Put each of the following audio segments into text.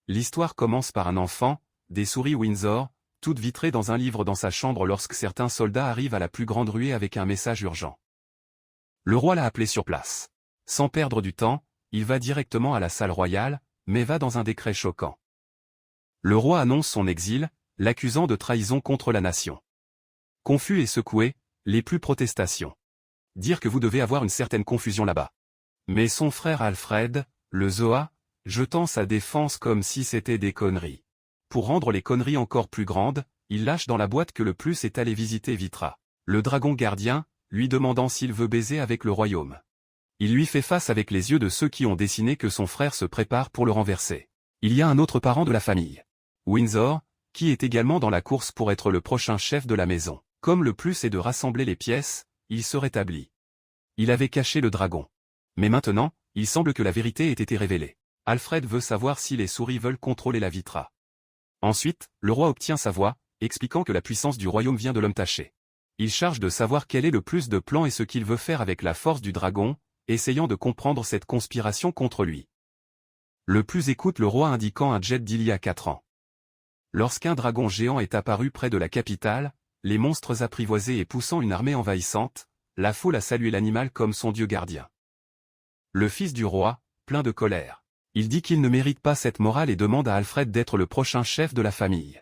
L'histoire commence par un enfant, des souris Windsor, toutes vitrées dans un livre dans sa chambre lorsque certains soldats arrivent à la plus grande ruée avec un message urgent. Le roi l'a appelé sur place. Sans perdre du temps, il va directement à la salle royale, mais va dans un décret choquant. Le roi annonce son exil, l'accusant de trahison contre la nation. Confus et secoué, les plus protestations. Dire que vous devez avoir une certaine confusion là-bas. Mais son frère Alfred, le Zoa, jetant sa défense comme si c'était des conneries. Pour rendre les conneries encore plus grandes, il lâche dans la boîte que le plus est allé visiter Vitra, le dragon gardien, lui demandant s'il veut baiser avec le royaume. Il lui fait face avec les yeux de ceux qui ont dessiné que son frère se prépare pour le renverser. Il y a un autre parent de la famille, Windsor, qui est également dans la course pour être le prochain chef de la maison. Comme le plus est de rassembler les pièces, il se rétablit. Il avait caché le dragon. Mais maintenant, il semble que la vérité ait été révélée. Alfred veut savoir si les souris veulent contrôler la Vitra. Ensuite, le roi obtient sa voix, expliquant que la puissance du royaume vient de l'homme taché. Il charge de savoir quel est le plus de plans et ce qu'il veut faire avec la force du dragon, essayant de comprendre cette conspiration contre lui. Le plus écoute le roi indiquant un jet d'il y a 4 ans. Lorsqu'un dragon géant est apparu près de la capitale, les monstres apprivoisés et poussant une armée envahissante, la foule a salué l'animal comme son dieu gardien. Le fils du roi, plein de colère. Il dit qu'il ne mérite pas cette morale et demande à Alfred d'être le prochain chef de la famille.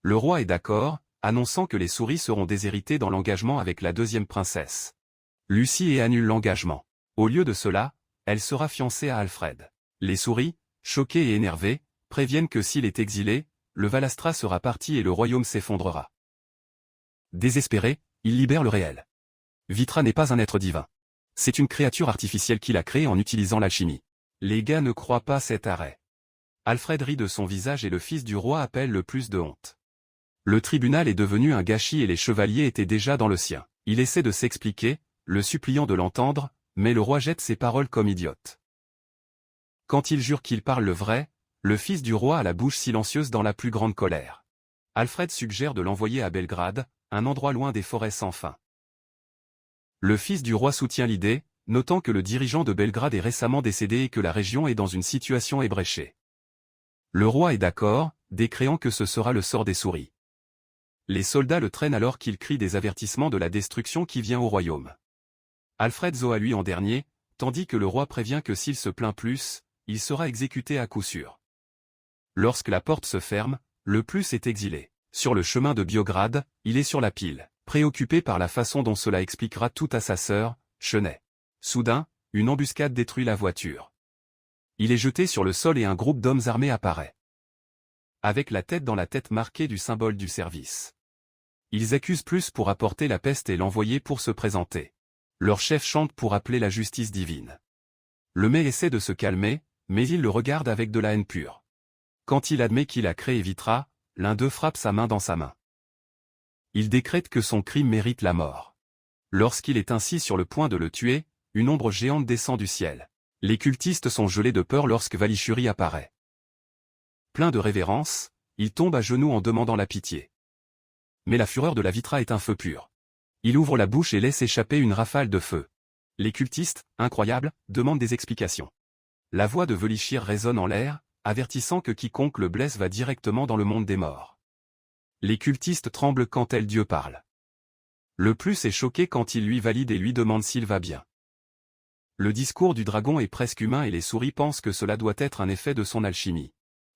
Le roi est d'accord, annonçant que les souris seront déshéritées dans l'engagement avec la deuxième princesse. Lucie et annule l'engagement. Au lieu de cela, elle sera fiancée à Alfred. Les souris, choquées et énervées, préviennent que s'il est exilé, le Valastra sera parti et le royaume s'effondrera. Désespéré, il libère le réel. Vitra n'est pas un être divin. C'est une créature artificielle qu'il a créée en utilisant l'alchimie. Les gars ne croient pas cet arrêt. Alfred rit de son visage et le fils du roi appelle le plus de honte. Le tribunal est devenu un gâchis et les chevaliers étaient déjà dans le sien. Il essaie de s'expliquer, le suppliant de l'entendre, mais le roi jette ses paroles comme idiotes. Quand il jure qu'il parle le vrai, le fils du roi a la bouche silencieuse dans la plus grande colère. Alfred suggère de l'envoyer à Belgrade, un endroit loin des forêts sans fin. Le fils du roi soutient l'idée, notant que le dirigeant de Belgrade est récemment décédé et que la région est dans une situation ébréchée. Le roi est d'accord, décréant que ce sera le sort des souris. Les soldats le traînent alors qu'il crie des avertissements de la destruction qui vient au royaume. Alfred Zoa lui en dernier, tandis que le roi prévient que s'il se plaint plus, il sera exécuté à coup sûr. Lorsque la porte se ferme, le plus est exilé. Sur le chemin de Biograd, il est sur la pile, préoccupé par la façon dont cela expliquera tout à sa sœur, Chenet. Soudain, une embuscade détruit la voiture. Il est jeté sur le sol et un groupe d'hommes armés apparaît. Avec la tête dans la tête marquée du symbole du service. Ils accusent plus pour apporter la peste et l'envoyer pour se présenter. Leur chef chante pour appeler la justice divine. Le mec essaie de se calmer, mais il le regarde avec de la haine pure. Quand il admet qu'il a créé Vitra, l'un d'eux frappe sa main dans sa main. Il décrète que son crime mérite la mort. Lorsqu'il est ainsi sur le point de le tuer, une ombre géante descend du ciel. Les cultistes sont gelés de peur lorsque Valishuri apparaît. Plein de révérence, il tombe à genoux en demandant la pitié. Mais la fureur de la Vitra est un feu pur. Il ouvre la bouche et laisse échapper une rafale de feu. Les cultistes, incroyables, demandent des explications. La voix de Velishir résonne en l'air, avertissant que quiconque le blesse va directement dans le monde des morts. Les cultistes tremblent quand Dieu parle. Le plus est choqué quand il lui valide et lui demande s'il va bien. Le discours du dragon est presque humain et les souris pensent que cela doit être un effet de son alchimie.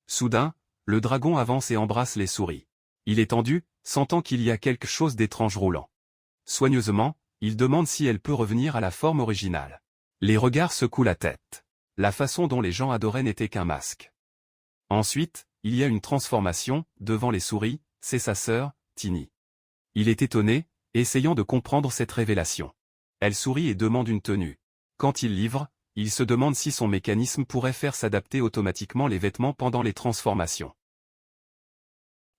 Soudain, le dragon avance et embrasse les souris. Il est tendu, sentant qu'il y a quelque chose d'étrange roulant. Soigneusement, il demande si elle peut revenir à la forme originale. Les regards secouent la tête. La façon dont les gens adoraient n'était qu'un masque. Ensuite, il y a une transformation, devant les souris, c'est sa sœur, Tini. Il est étonné, essayant de comprendre cette révélation. Elle sourit et demande une tenue. Quand il livre, il se demande si son mécanisme pourrait faire s'adapter automatiquement les vêtements pendant les transformations.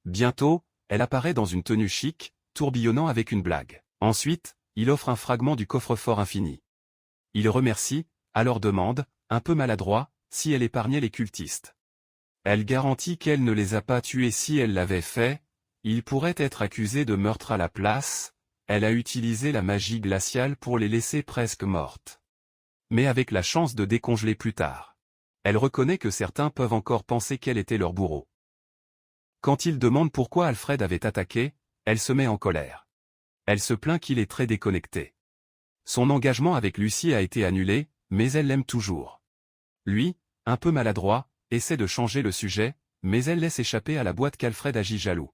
Bientôt, elle apparaît dans une tenue chic, tourbillonnant avec une blague. Ensuite, il offre un fragment du coffre-fort infini. Il remercie, alors demande, un peu maladroit, si elle épargnait les cultistes. Elle garantit qu'elle ne les a pas tués. Si elle l'avait fait, il pourrait être accusé de meurtre à la place. Elle a utilisé la magie glaciale pour les laisser presque mortes. Mais avec la chance de décongeler plus tard. Elle reconnaît que certains peuvent encore penser qu'elle était leur bourreau. Quand il demande pourquoi Alfred avait attaqué, elle se met en colère. Elle se plaint qu'il est très déconnecté. Son engagement avec Lucie a été annulé, mais elle l'aime toujours. Lui, un peu maladroit, essaie de changer le sujet, mais elle laisse échapper à la boîte qu'Alfred agit jaloux.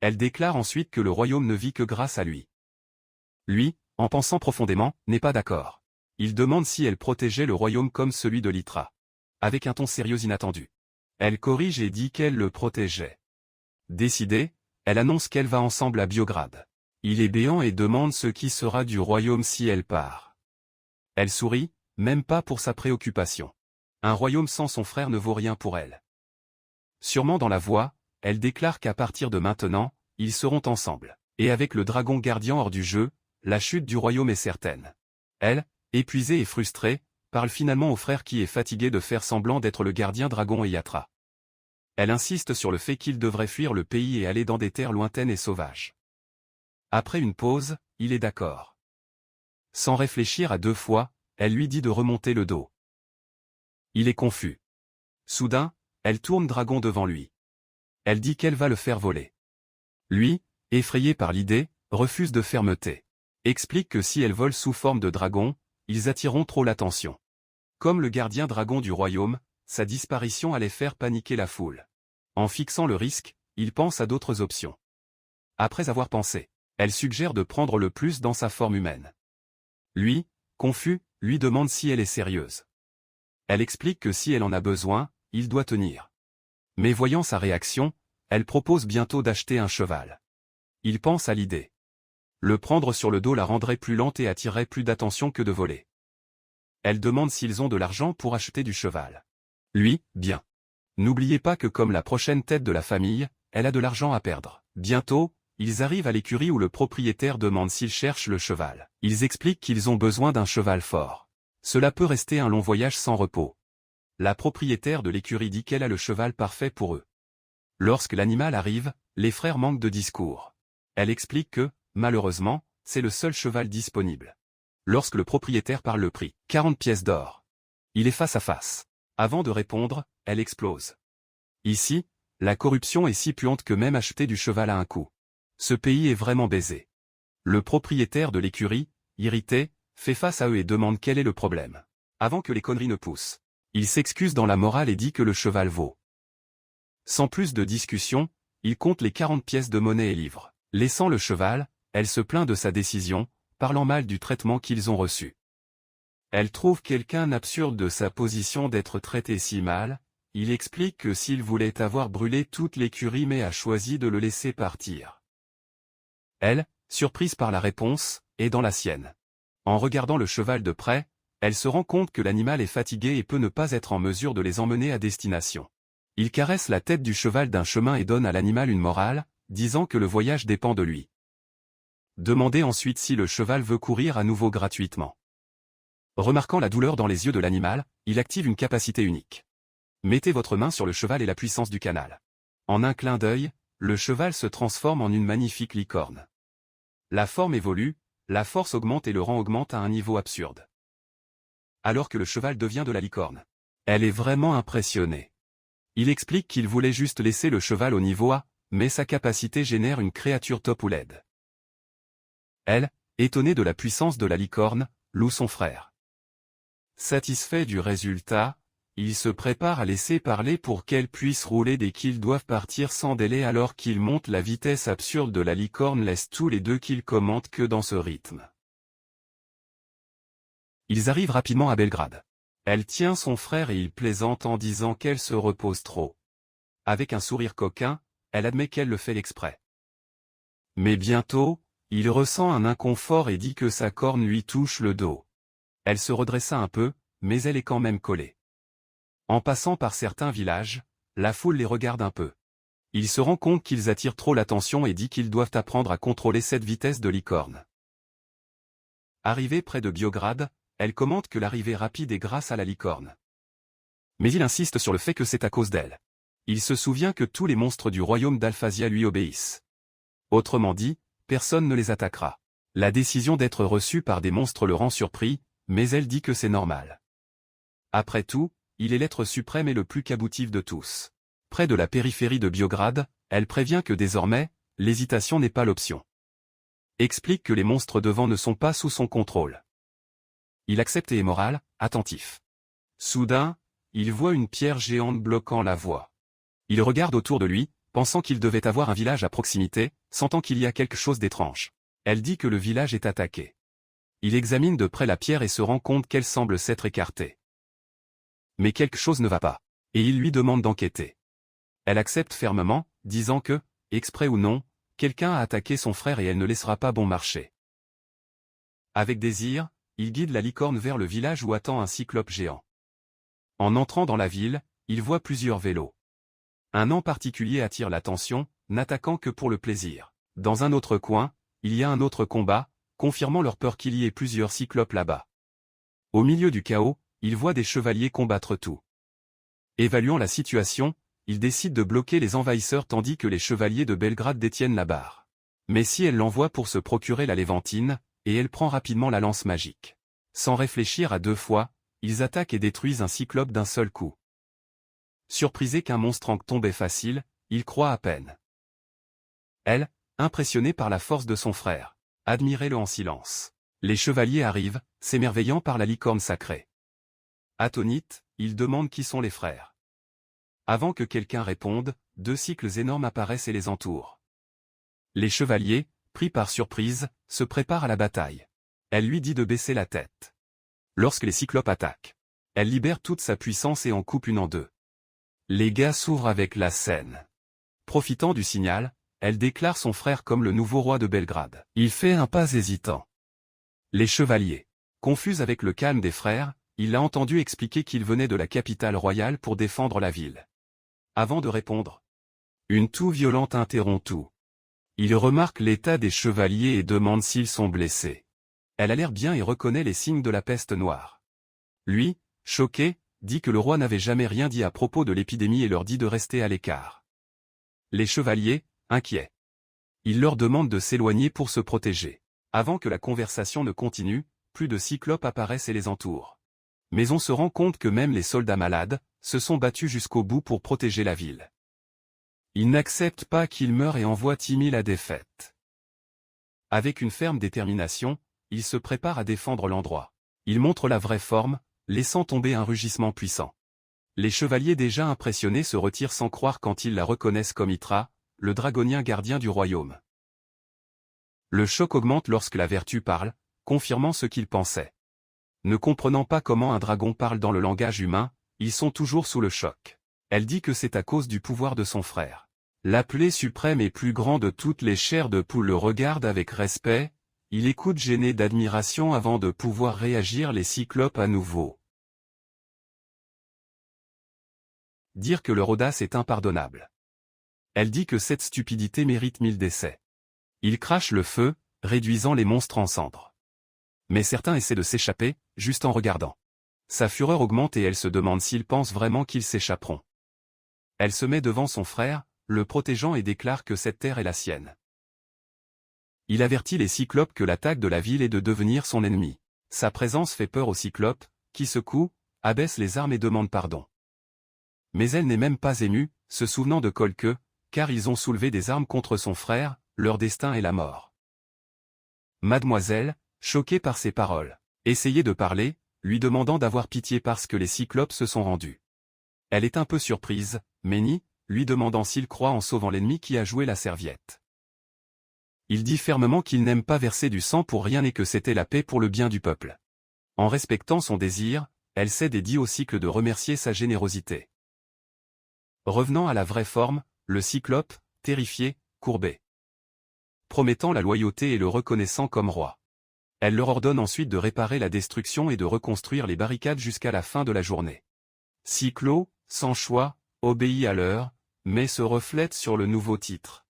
Elle déclare ensuite que le royaume ne vit que grâce à lui. Lui, en pensant profondément, n'est pas d'accord. Il demande si elle protégeait le royaume comme celui de Lytra. Avec un ton sérieux inattendu. Elle corrige et dit qu'elle le protégeait. Décidée, elle annonce qu'elle va ensemble à Biograd. Il est béant et demande ce qui sera du royaume si elle part. Elle sourit, même pas pour sa préoccupation. Un royaume sans son frère ne vaut rien pour elle. Sûrement dans la voix, elle déclare qu'à partir de maintenant, ils seront ensemble. Et avec le dragon gardien hors du jeu, la chute du royaume est certaine. Elle, épuisée et frustrée, parle finalement au frère qui est fatigué de faire semblant d'être le gardien dragon et Yatra. Elle insiste sur le fait qu'il devrait fuir le pays et aller dans des terres lointaines et sauvages. Après une pause, il est d'accord. Sans réfléchir à deux fois, elle lui dit de remonter le dos. Il est confus. Soudain, elle tourne dragon devant lui. Elle dit qu'elle va le faire voler. Lui, effrayé par l'idée, refuse de fermeté. Explique que si elle vole sous forme de dragon, ils attireront trop l'attention. Comme le gardien dragon du royaume, sa disparition allait faire paniquer la foule. En fixant le risque, il pense à d'autres options. Après avoir pensé, elle suggère de prendre le plus dans sa forme humaine. Lui, confus, lui demande si elle est sérieuse. Elle explique que si elle en a besoin, il doit tenir. Mais voyant sa réaction, elle propose bientôt d'acheter un cheval. Il pense à l'idée. Le prendre sur le dos la rendrait plus lente et attirerait plus d'attention que de voler. Elle demande s'ils ont de l'argent pour acheter du cheval. Lui, bien. N'oubliez pas que comme la prochaine tête de la famille, elle a de l'argent à perdre. Bientôt, ils arrivent à l'écurie où le propriétaire demande s'ils cherchent le cheval. Ils expliquent qu'ils ont besoin d'un cheval fort. Cela peut rester un long voyage sans repos. La propriétaire de l'écurie dit qu'elle a le cheval parfait pour eux. Lorsque l'animal arrive, les frères manquent de discours. Elle explique que, malheureusement, c'est le seul cheval disponible. Lorsque le propriétaire parle le prix, 40 pièces d'or. Il est face à face. Avant de répondre, elle explose. Ici, la corruption est si puante que même acheter du cheval a un coût. Ce pays est vraiment baisé. Le propriétaire de l'écurie, irrité, fait face à eux et demande quel est le problème. Avant que les conneries ne poussent. Il s'excuse dans la morale et dit que le cheval vaut. Sans plus de discussion, il compte les 40 pièces de monnaie et livre. Laissant le cheval, elle se plaint de sa décision, parlant mal du traitement qu'ils ont reçu. Elle trouve quelqu'un absurde de sa position d'être traité si mal. Il explique que s'il voulait avoir brûlé toute l'écurie mais a choisi de le laisser partir. Elle, surprise par la réponse, est dans la sienne. En regardant le cheval de près, elle se rend compte que l'animal est fatigué et peut ne pas être en mesure de les emmener à destination. Il caresse la tête du cheval d'un chemin et donne à l'animal une morale, disant que le voyage dépend de lui. Demandez ensuite si le cheval veut courir à nouveau gratuitement. Remarquant la douleur dans les yeux de l'animal, il active une capacité unique. Mettez votre main sur le cheval et la puissance du canal. En un clin d'œil, le cheval se transforme en une magnifique licorne. La forme évolue, la force augmente et le rang augmente à un niveau absurde. Alors que le cheval devient de la licorne. Elle est vraiment impressionnée. Il explique qu'il voulait juste laisser le cheval au niveau A, mais sa capacité génère une créature top ou LED. Elle, étonnée de la puissance de la licorne, loue son frère. Satisfait du résultat, il se prépare à laisser parler pour qu'elle puisse rouler dès qu'ils doivent partir sans délai alors qu'il monte la vitesse absurde de la licorne laisse tous les deux qu'ils commentent que dans ce rythme. Ils arrivent rapidement à Belgrade. Elle tient son frère et il plaisante en disant qu'elle se repose trop. Avec un sourire coquin, elle admet qu'elle le fait exprès. Mais bientôt, il ressent un inconfort et dit que sa corne lui touche le dos. Elle se redressa un peu, mais elle est quand même collée. En passant par certains villages, la foule les regarde un peu. Il se rend compte qu'ils attirent trop l'attention et dit qu'ils doivent apprendre à contrôler cette vitesse de licorne. Arrivée près de Biograd, elle commente que l'arrivée rapide est grâce à la licorne. Mais il insiste sur le fait que c'est à cause d'elle. Il se souvient que tous les monstres du royaume d'Alphasia lui obéissent. Autrement dit, personne ne les attaquera. La décision d'être reçue par des monstres le rend surpris, mais elle dit que c'est normal. Après tout, il est l'être suprême et le plus qu'aboutif de tous. Près de la périphérie de Biograd, elle prévient que désormais, l'hésitation n'est pas l'option. Explique que les monstres devant ne sont pas sous son contrôle. Il accepte et est moral, attentif. Soudain, il voit une pierre géante bloquant la voie. Il regarde autour de lui, pensant qu'il devait avoir un village à proximité, sentant qu'il y a quelque chose d'étrange. Elle dit que le village est attaqué. Il examine de près la pierre et se rend compte qu'elle semble s'être écartée. Mais quelque chose ne va pas, et il lui demande d'enquêter. Elle accepte fermement, disant que, exprès ou non, quelqu'un a attaqué son frère et elle ne laissera pas bon marché. Avec désir, il guide la licorne vers le village où attend un cyclope géant. En entrant dans la ville, il voit plusieurs vélos. Un en particulier attire l'attention, n'attaquant que pour le plaisir. Dans un autre coin, il y a un autre combat, confirmant leur peur qu'il y ait plusieurs cyclopes là-bas. Au milieu du chaos, il voit des chevaliers combattre tout. Évaluant la situation, il décide de bloquer les envahisseurs tandis que les chevaliers de Belgrade détiennent la barre. Mais si elle l'envoie pour se procurer la Léventine, et elle prend rapidement la lance magique. Sans réfléchir à deux fois, ils attaquent et détruisent un cyclope d'un seul coup. Surprisé qu'un monstre en tombait facile, il croit à peine. Elle, impressionnée par la force de son frère, admirait-le en silence. Les chevaliers arrivent, s'émerveillant par la licorne sacrée. Attonite, il demande qui sont les frères. Avant que quelqu'un réponde, deux cycles énormes apparaissent et les entourent. Les chevaliers, pris par surprise, se préparent à la bataille. Elle lui dit de baisser la tête. Lorsque les cyclopes attaquent, elle libère toute sa puissance et en coupe une en deux. Les gars s'ouvrent avec la scène. Profitant du signal, elle déclare son frère comme le nouveau roi de Belgrade. Il fait un pas hésitant. Les chevaliers, confus avec le calme des frères, il l'a entendu expliquer qu'il venait de la capitale royale pour défendre la ville. Avant de répondre, une toux violente interrompt tout. Il remarque l'état des chevaliers et demande s'ils sont blessés. Elle a l'air bien et reconnaît les signes de la peste noire. Lui, choqué, dit que le roi n'avait jamais rien dit à propos de l'épidémie et leur dit de rester à l'écart. Les chevaliers, inquiets. Il leur demande de s'éloigner pour se protéger. Avant que la conversation ne continue, plus de cyclopes apparaissent et les entourent. Mais on se rend compte que même les soldats malades se sont battus jusqu'au bout pour protéger la ville. Ils n'acceptent pas qu'il meure et envoient Timmy la défaite. Avec une ferme détermination, il se prépare à défendre l'endroit. Il montre la vraie forme, laissant tomber un rugissement puissant. Les chevaliers déjà impressionnés se retirent sans croire quand ils la reconnaissent comme Itra, le dragonien gardien du royaume. Le choc augmente lorsque la vertu parle, confirmant ce qu'ils pensaient. Ne comprenant pas comment un dragon parle dans le langage humain, ils sont toujours sous le choc. Elle dit que c'est à cause du pouvoir de son frère. L'appelé suprême et plus grand de toutes les chairs de poule le regarde avec respect, il écoute gêné d'admiration avant de pouvoir réagir les cyclopes à nouveau. Dire que leur audace est impardonnable. Elle dit que cette stupidité mérite 1000 décès. Il crache le feu, réduisant les monstres en cendres. Mais certains essaient de s'échapper, juste en regardant. Sa fureur augmente et elle se demande s'ils pensent vraiment qu'ils s'échapperont. Elle se met devant son frère, le protégeant et déclare que cette terre est la sienne. Il avertit les cyclopes que l'attaque de la ville est de devenir son ennemi. Sa présence fait peur aux cyclopes, qui secouent, abaissent les armes et demandent pardon. Mais elle n'est même pas émue, se souvenant de Kolke, car ils ont soulevé des armes contre son frère, leur destin est la mort. Mademoiselle, choquée par ces paroles, essayait de parler, lui demandant d'avoir pitié parce que les cyclopes se sont rendus. Elle est un peu surprise, Ménie, lui demandant s'il croit en sauvant l'ennemi qui a joué la serviette. Il dit fermement qu'il n'aime pas verser du sang pour rien et que c'était la paix pour le bien du peuple. En respectant son désir, elle cède et dit au cycle de remercier sa générosité. Revenant à la vraie forme, le cyclope, terrifié, courbé. Promettant la loyauté et le reconnaissant comme roi. Elle leur ordonne ensuite de réparer la destruction et de reconstruire les barricades jusqu'à la fin de la journée. Cyclo, sans choix, obéit à l'heure, mais se reflète sur le nouveau titre.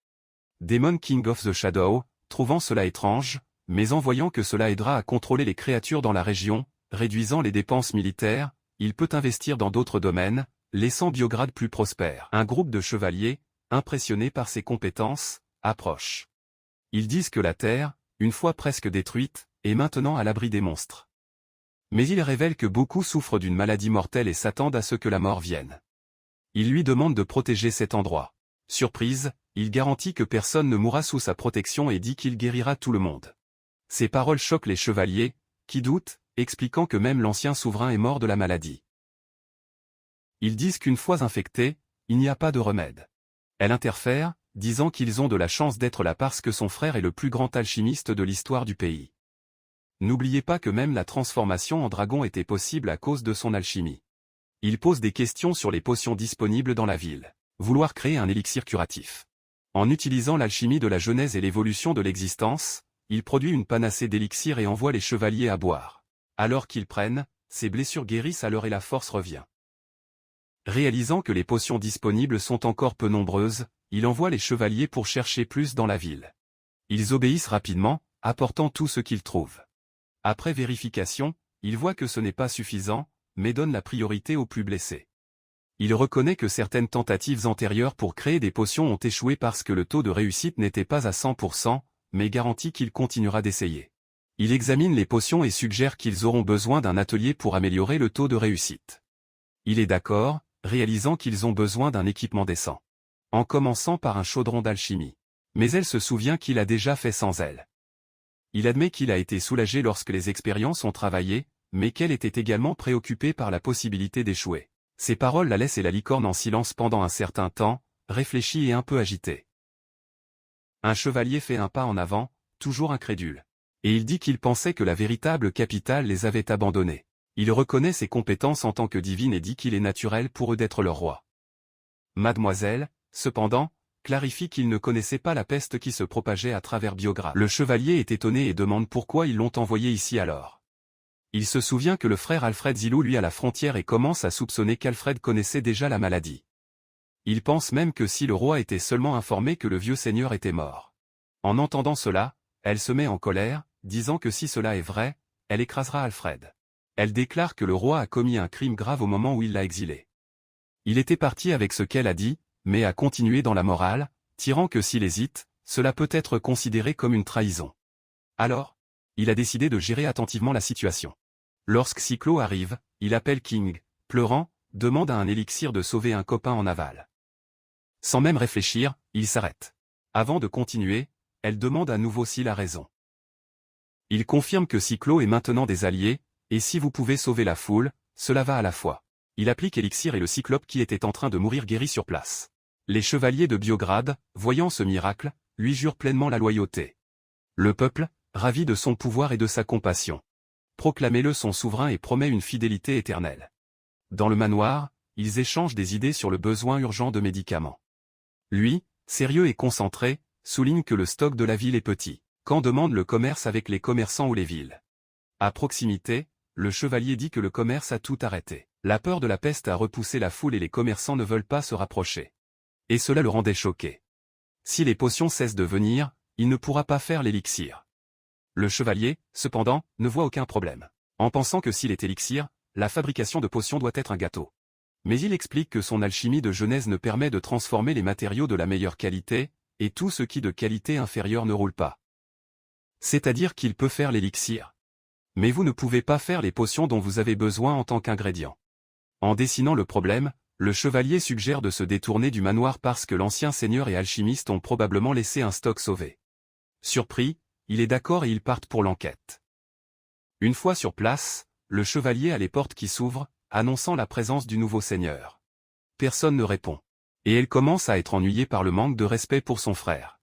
Demon King of the Shadow, trouvant cela étrange, mais en voyant que cela aidera à contrôler les créatures dans la région, réduisant les dépenses militaires, il peut investir dans d'autres domaines, laissant Biograd plus prospère. Un groupe de chevaliers, impressionnés par ses compétences, approche. Ils disent que la terre, une fois presque détruite, est maintenant à l'abri des monstres. Mais il révèle que beaucoup souffrent d'une maladie mortelle et s'attendent à ce que la mort vienne. Il lui demande de protéger cet endroit. Surprise, il garantit que personne ne mourra sous sa protection et dit qu'il guérira tout le monde. Ces paroles choquent les chevaliers, qui doutent, expliquant que même l'ancien souverain est mort de la maladie. Ils disent qu'une fois infectés, il n'y a pas de remède. Elle interfère, disant qu'ils ont de la chance d'être là parce que son frère est le plus grand alchimiste de l'histoire du pays. N'oubliez pas que même la transformation en dragon était possible à cause de son alchimie. Il pose des questions sur les potions disponibles dans la ville. Vouloir créer un élixir curatif. En utilisant l'alchimie de la genèse et l'évolution de l'existence, il produit une panacée d'élixirs et envoie les chevaliers à boire. Alors qu'ils prennent, ses blessures guérissent alors et la force revient. Réalisant que les potions disponibles sont encore peu nombreuses, il envoie les chevaliers pour chercher plus dans la ville. Ils obéissent rapidement, apportant tout ce qu'ils trouvent. Après vérification, il voit que ce n'est pas suffisant, mais donne la priorité aux plus blessés. Il reconnaît que certaines tentatives antérieures pour créer des potions ont échoué parce que le taux de réussite n'était pas à 100%, mais garantit qu'il continuera d'essayer. Il examine les potions et suggère qu'ils auront besoin d'un atelier pour améliorer le taux de réussite. Il est d'accord, réalisant qu'ils ont besoin d'un équipement décent. En commençant par un chaudron d'alchimie. Mais elle se souvient qu'il a déjà fait sans elle. Il admet qu'il a été soulagé lorsque les expériences ont travaillé, mais qu'elle était également préoccupée par la possibilité d'échouer. Ces paroles la laissent et la licorne en silence pendant un certain temps, réfléchie et un peu agitée. Un chevalier fait un pas en avant, toujours incrédule. Et il dit qu'il pensait que la véritable capitale les avait abandonnés. Il reconnaît ses compétences en tant que divine et dit qu'il est naturel pour eux d'être leur roi. Mademoiselle, cependant, clarifie qu'il ne connaissait pas la peste qui se propageait à travers Biograd. Le chevalier est étonné et demande pourquoi ils l'ont envoyé ici alors. Il se souvient que le frère Alfred Zilou lui à la frontière et commence à soupçonner qu'Alfred connaissait déjà la maladie. Il pense même que si le roi était seulement informé que le vieux seigneur était mort. En entendant cela, elle se met en colère, disant que si cela est vrai, elle écrasera Alfred. Elle déclare que le roi a commis un crime grave au moment où il l'a exilé. Il était parti avec ce qu'elle a dit, mais a continué dans la morale, tirant que s'il hésite, cela peut être considéré comme une trahison. Alors, il a décidé de gérer attentivement la situation. Lorsque Cyclo arrive, il appelle King, pleurant, demande à un élixir de sauver un copain en aval. Sans même réfléchir, il s'arrête. Avant de continuer, elle demande à nouveau s'il a raison. Il confirme que Cyclo est maintenant des alliés, et si vous pouvez sauver la foule, cela va à la fois. Il applique Élixir et le cyclope qui était en train de mourir guéri sur place. Les chevaliers de Biograd, voyant ce miracle, lui jurent pleinement la loyauté. Le peuple, ravi de son pouvoir et de sa compassion. Proclamez-le son souverain et promet une fidélité éternelle. Dans le manoir, ils échangent des idées sur le besoin urgent de médicaments. Lui, sérieux et concentré, souligne que le stock de la ville est petit. Quand demande le commerce avec les commerçants ou les villes. À proximité, le chevalier dit que le commerce a tout arrêté. La peur de la peste a repoussé la foule et les commerçants ne veulent pas se rapprocher. Et cela le rendait choqué. Si les potions cessent de venir, il ne pourra pas faire l'élixir. Le chevalier, cependant, ne voit aucun problème. En pensant que s'il est élixir, la fabrication de potions doit être un gâteau. Mais il explique que son alchimie de genèse ne permet de transformer les matériaux de la meilleure qualité, et tout ce qui de qualité inférieure ne roule pas. C'est-à-dire qu'il peut faire l'élixir. Mais vous ne pouvez pas faire les potions dont vous avez besoin en tant qu'ingrédient. En dessinant le problème, le chevalier suggère de se détourner du manoir parce que l'ancien seigneur et alchimiste ont probablement laissé un stock sauvé. Surpris, il est d'accord et ils partent pour l'enquête. Une fois sur place, le chevalier a les portes qui s'ouvrent, annonçant la présence du nouveau seigneur. Personne ne répond. Et elle commence à être ennuyée par le manque de respect pour son frère.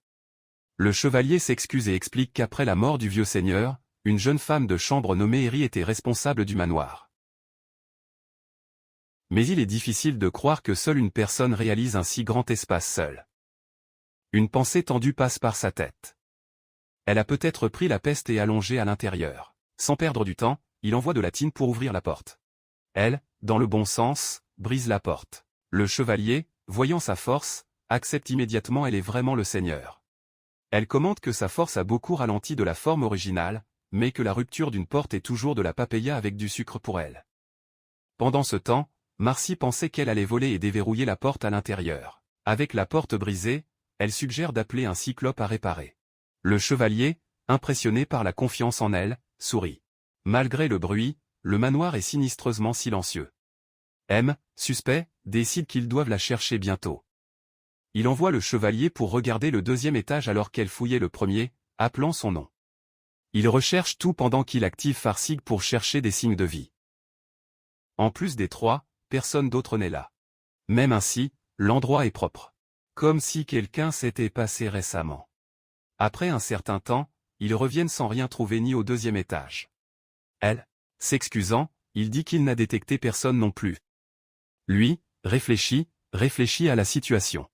Le chevalier s'excuse et explique qu'après la mort du vieux seigneur, une jeune femme de chambre nommée Eri était responsable du manoir. Mais il est difficile de croire que seule une personne réalise un si grand espace seule. Une pensée tendue passe par sa tête. Elle a peut-être pris la peste et allongé à l'intérieur. Sans perdre du temps, il envoie de la tine pour ouvrir la porte. Elle, dans le bon sens, brise la porte. Le chevalier, voyant sa force, accepte immédiatement elle est vraiment le seigneur. Elle commente que sa force a beaucoup ralenti de la forme originale, mais que la rupture d'une porte est toujours de la papaya avec du sucre pour elle. Pendant ce temps, Marcy pensait qu'elle allait voler et déverrouiller la porte à l'intérieur. Avec la porte brisée, elle suggère d'appeler un cyclope à réparer. Le chevalier, impressionné par la confiance en elle, sourit. Malgré le bruit, le manoir est sinistreusement silencieux. M, suspect, décide qu'ils doivent la chercher bientôt. Il envoie le chevalier pour regarder le deuxième étage alors qu'elle fouillait le premier, appelant son nom. Il recherche tout pendant qu'il active Farsig pour chercher des signes de vie. En plus des trois, personne d'autre n'est là. Même ainsi, l'endroit est propre. Comme si quelqu'un s'était passé récemment. Après un certain temps, ils reviennent sans rien trouver ni au deuxième étage. Elle, s'excusant, il dit qu'il n'a détecté personne non plus. Lui, réfléchit à la situation.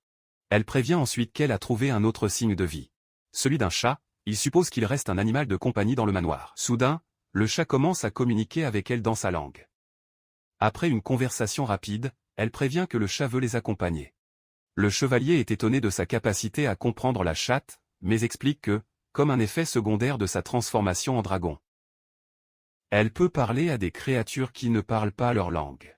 Elle prévient ensuite qu'elle a trouvé un autre signe de vie. Celui d'un chat, il suppose qu'il reste un animal de compagnie dans le manoir. Soudain, le chat commence à communiquer avec elle dans sa langue. Après une conversation rapide, elle prévient que le chat veut les accompagner. Le chevalier est étonné de sa capacité à comprendre la chatte, mais explique que, comme un effet secondaire de sa transformation en dragon, elle peut parler à des créatures qui ne parlent pas leur langue.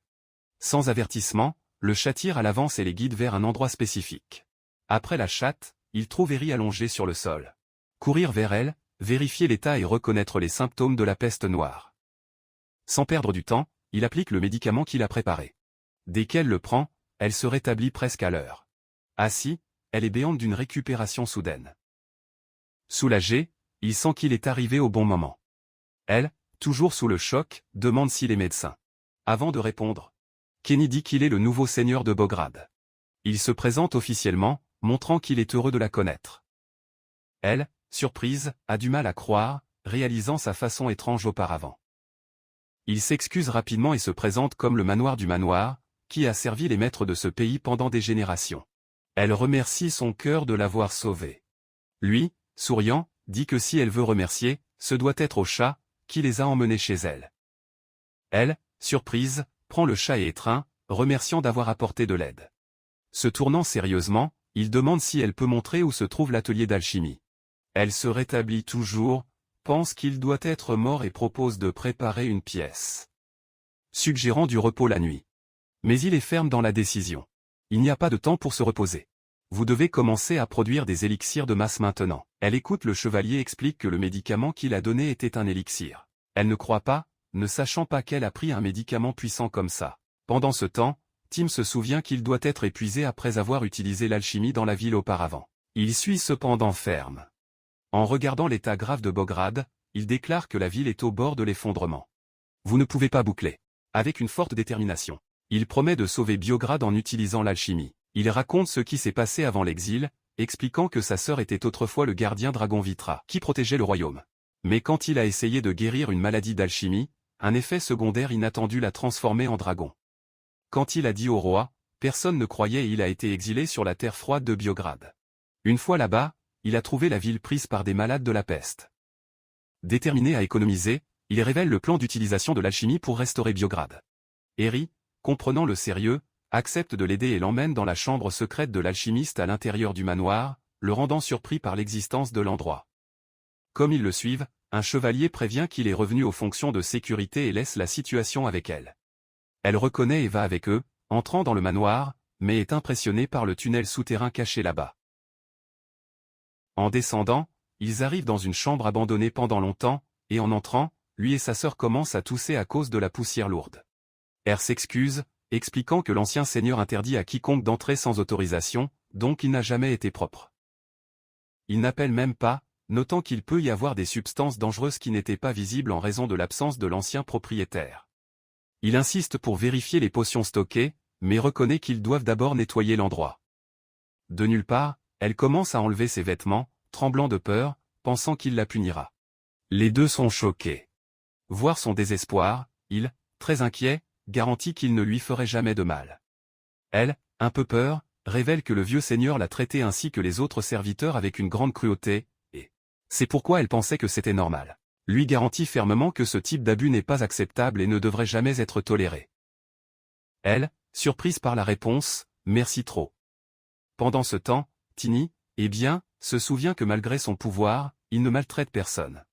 Sans avertissement, le chat tire à l'avance et les guide vers un endroit spécifique. Après la chatte, il trouve Eri allongée sur le sol. Courir vers elle, vérifier l'état et reconnaître les symptômes de la peste noire. Sans perdre du temps, il applique le médicament qu'il a préparé. Dès qu'elle le prend, elle se rétablit presque à l'heure. Assis, elle est béante d'une récupération soudaine. Soulagé, il sent qu'il est arrivé au bon moment. Elle, toujours sous le choc, demande s'il est médecin. Avant de répondre, Kenny dit qu'il est le nouveau seigneur de Bograd. Il se présente officiellement, montrant qu'il est heureux de la connaître. Elle, surprise, a du mal à croire, réalisant sa façon étrange auparavant. Il s'excuse rapidement et se présente comme le manoir du manoir, qui a servi les maîtres de ce pays pendant des générations. Elle remercie son cœur de l'avoir sauvé. Lui, souriant, dit que si elle veut remercier, ce doit être au chat, qui les a emmenés chez elle. Elle, surprise, prend le chat et étreint, remerciant d'avoir apporté de l'aide. Se tournant sérieusement, il demande si elle peut montrer où se trouve l'atelier d'alchimie. Elle se rétablit toujours, pense qu'il doit être mort et propose de préparer une pièce, suggérant du repos la nuit. Mais il est ferme dans la décision. Il n'y a pas de temps pour se reposer. Vous devez commencer à produire des élixirs de masse maintenant. Elle écoute le chevalier explique que le médicament qu'il a donné était un élixir. Elle ne croit pas, ne sachant pas qu'elle a pris un médicament puissant comme ça. Pendant ce temps, Tim se souvient qu'il doit être épuisé après avoir utilisé l'alchimie dans la ville auparavant. Il suit cependant ferme. En regardant l'état grave de Bograd, il déclare que la ville est au bord de l'effondrement. Vous ne pouvez pas boucler. Avec une forte détermination. Il promet de sauver Biograd en utilisant l'alchimie. Il raconte ce qui s'est passé avant l'exil, expliquant que sa sœur était autrefois le gardien dragon Vitra, qui protégeait le royaume. Mais quand il a essayé de guérir une maladie d'alchimie, un effet secondaire inattendu l'a transformé en dragon. Quand il a dit au roi, personne ne croyait et il a été exilé sur la terre froide de Biograd. Une fois là-bas, il a trouvé la ville prise par des malades de la peste. Déterminé à économiser, il révèle le plan d'utilisation de l'alchimie pour restaurer Biograd. Eri, comprenant le sérieux, accepte de l'aider et l'emmène dans la chambre secrète de l'alchimiste à l'intérieur du manoir, le rendant surpris par l'existence de l'endroit. Comme ils le suivent, un chevalier prévient qu'il est revenu aux fonctions de sécurité et laisse la situation avec elle. Elle reconnaît et va avec eux, entrant dans le manoir, mais est impressionnée par le tunnel souterrain caché là-bas. En descendant, ils arrivent dans une chambre abandonnée pendant longtemps, et en entrant, lui et sa sœur commencent à tousser à cause de la poussière lourde. Elle s'excuse, expliquant que l'ancien seigneur interdit à quiconque d'entrer sans autorisation, donc il n'a jamais été propre. Il n'appelle même pas, notant qu'il peut y avoir des substances dangereuses qui n'étaient pas visibles en raison de l'absence de l'ancien propriétaire. Il insiste pour vérifier les potions stockées, mais reconnaît qu'ils doivent d'abord nettoyer l'endroit. De nulle part, elle commence à enlever ses vêtements, tremblant de peur, pensant qu'il la punira. Les deux sont choqués. Voir son désespoir, il, très inquiet, garantit qu'il ne lui ferait jamais de mal. Elle, un peu peur, révèle que le vieux seigneur l'a traité ainsi que les autres serviteurs avec une grande cruauté, et c'est pourquoi elle pensait que c'était normal. Lui garantit fermement que ce type d'abus n'est pas acceptable et ne devrait jamais être toléré. Elle, surprise par la réponse, merci trop. Pendant ce temps, Tini, eh bien, se souvient que malgré son pouvoir, il ne maltraite personne.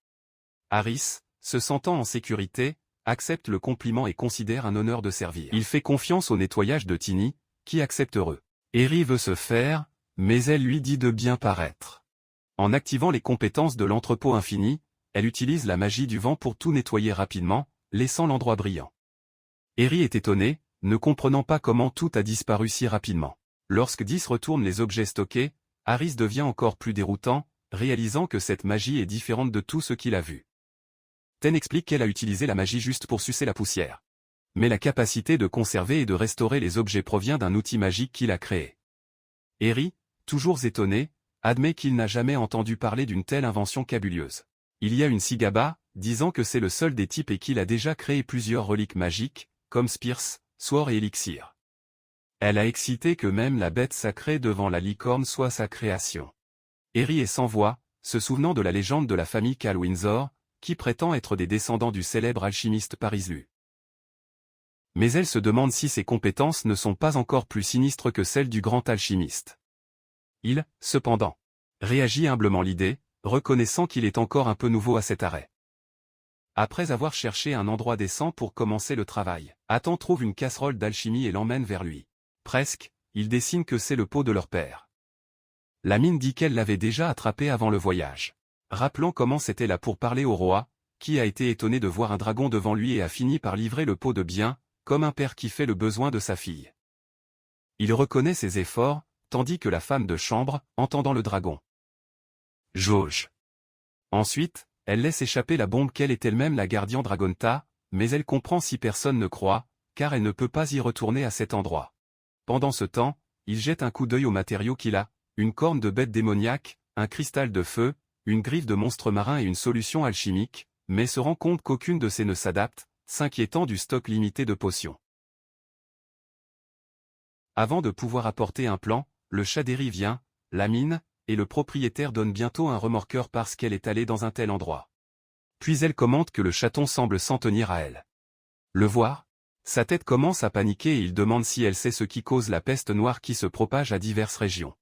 Harris, se sentant en sécurité, accepte le compliment et considère un honneur de servir. Il fait confiance au nettoyage de Tini, qui accepte heureux. Eri veut se faire, mais elle lui dit de bien paraître. En activant les compétences de l'entrepôt infini, elle utilise la magie du vent pour tout nettoyer rapidement, laissant l'endroit brillant. Eri est étonné, ne comprenant pas comment tout a disparu si rapidement. Lorsque 10 retourne les objets stockés, Harris devient encore plus déroutant, réalisant que cette magie est différente de tout ce qu'il a vu. Ten explique qu'elle a utilisé la magie juste pour sucer la poussière. Mais la capacité de conserver et de restaurer les objets provient d'un outil magique qu'il a créé. Eri, toujours étonné, admet qu'il n'a jamais entendu parler d'une telle invention cabuleuse. Il y a une Cigaba, disant que c'est le seul des types et qu'il a déjà créé plusieurs reliques magiques, comme Spears, Sword et Elixir. Elle a excité que même la bête sacrée devant la licorne soit sa création. Eri est sans voix, se souvenant de la légende de la famille Cal Windsor, qui prétend être des descendants du célèbre alchimiste Parislu. Mais elle se demande si ses compétences ne sont pas encore plus sinistres que celles du grand alchimiste. Il, cependant, réagit humblement l'idée, reconnaissant qu'il est encore un peu nouveau à cet arrêt. Après avoir cherché un endroit décent pour commencer le travail, Athan trouve une casserole d'alchimie et l'emmène vers lui. Presque, il dessine que c'est le pot de leur père. La mine dit qu'elle l'avait déjà attrapé avant le voyage. Rappelant comment c'était là pour parler au roi, qui a été étonné de voir un dragon devant lui et a fini par livrer le pot de bien, comme un père qui fait le besoin de sa fille. Il reconnaît ses efforts, tandis que la femme de chambre, entendant le dragon, jauge. Ensuite, elle laisse échapper la bombe qu'elle est elle-même la gardienne Dragonta, mais elle comprend si personne ne croit, car elle ne peut pas y retourner à cet endroit. Pendant ce temps, il jette un coup d'œil aux matériaux qu'il a, une corne de bête démoniaque, un cristal de feu, une griffe de monstre marin et une solution alchimique, mais se rend compte qu'aucune de ces ne s'adapte, s'inquiétant du stock limité de potions. Avant de pouvoir apporter un plan, le chat d'Eri vient, la mine, et le propriétaire donne bientôt un remorqueur parce qu'elle est allée dans un tel endroit. Puis elle commente que le chaton semble s'en tenir à elle. Le voir, sa tête commence à paniquer et il demande si elle sait ce qui cause la peste noire qui se propage à diverses régions.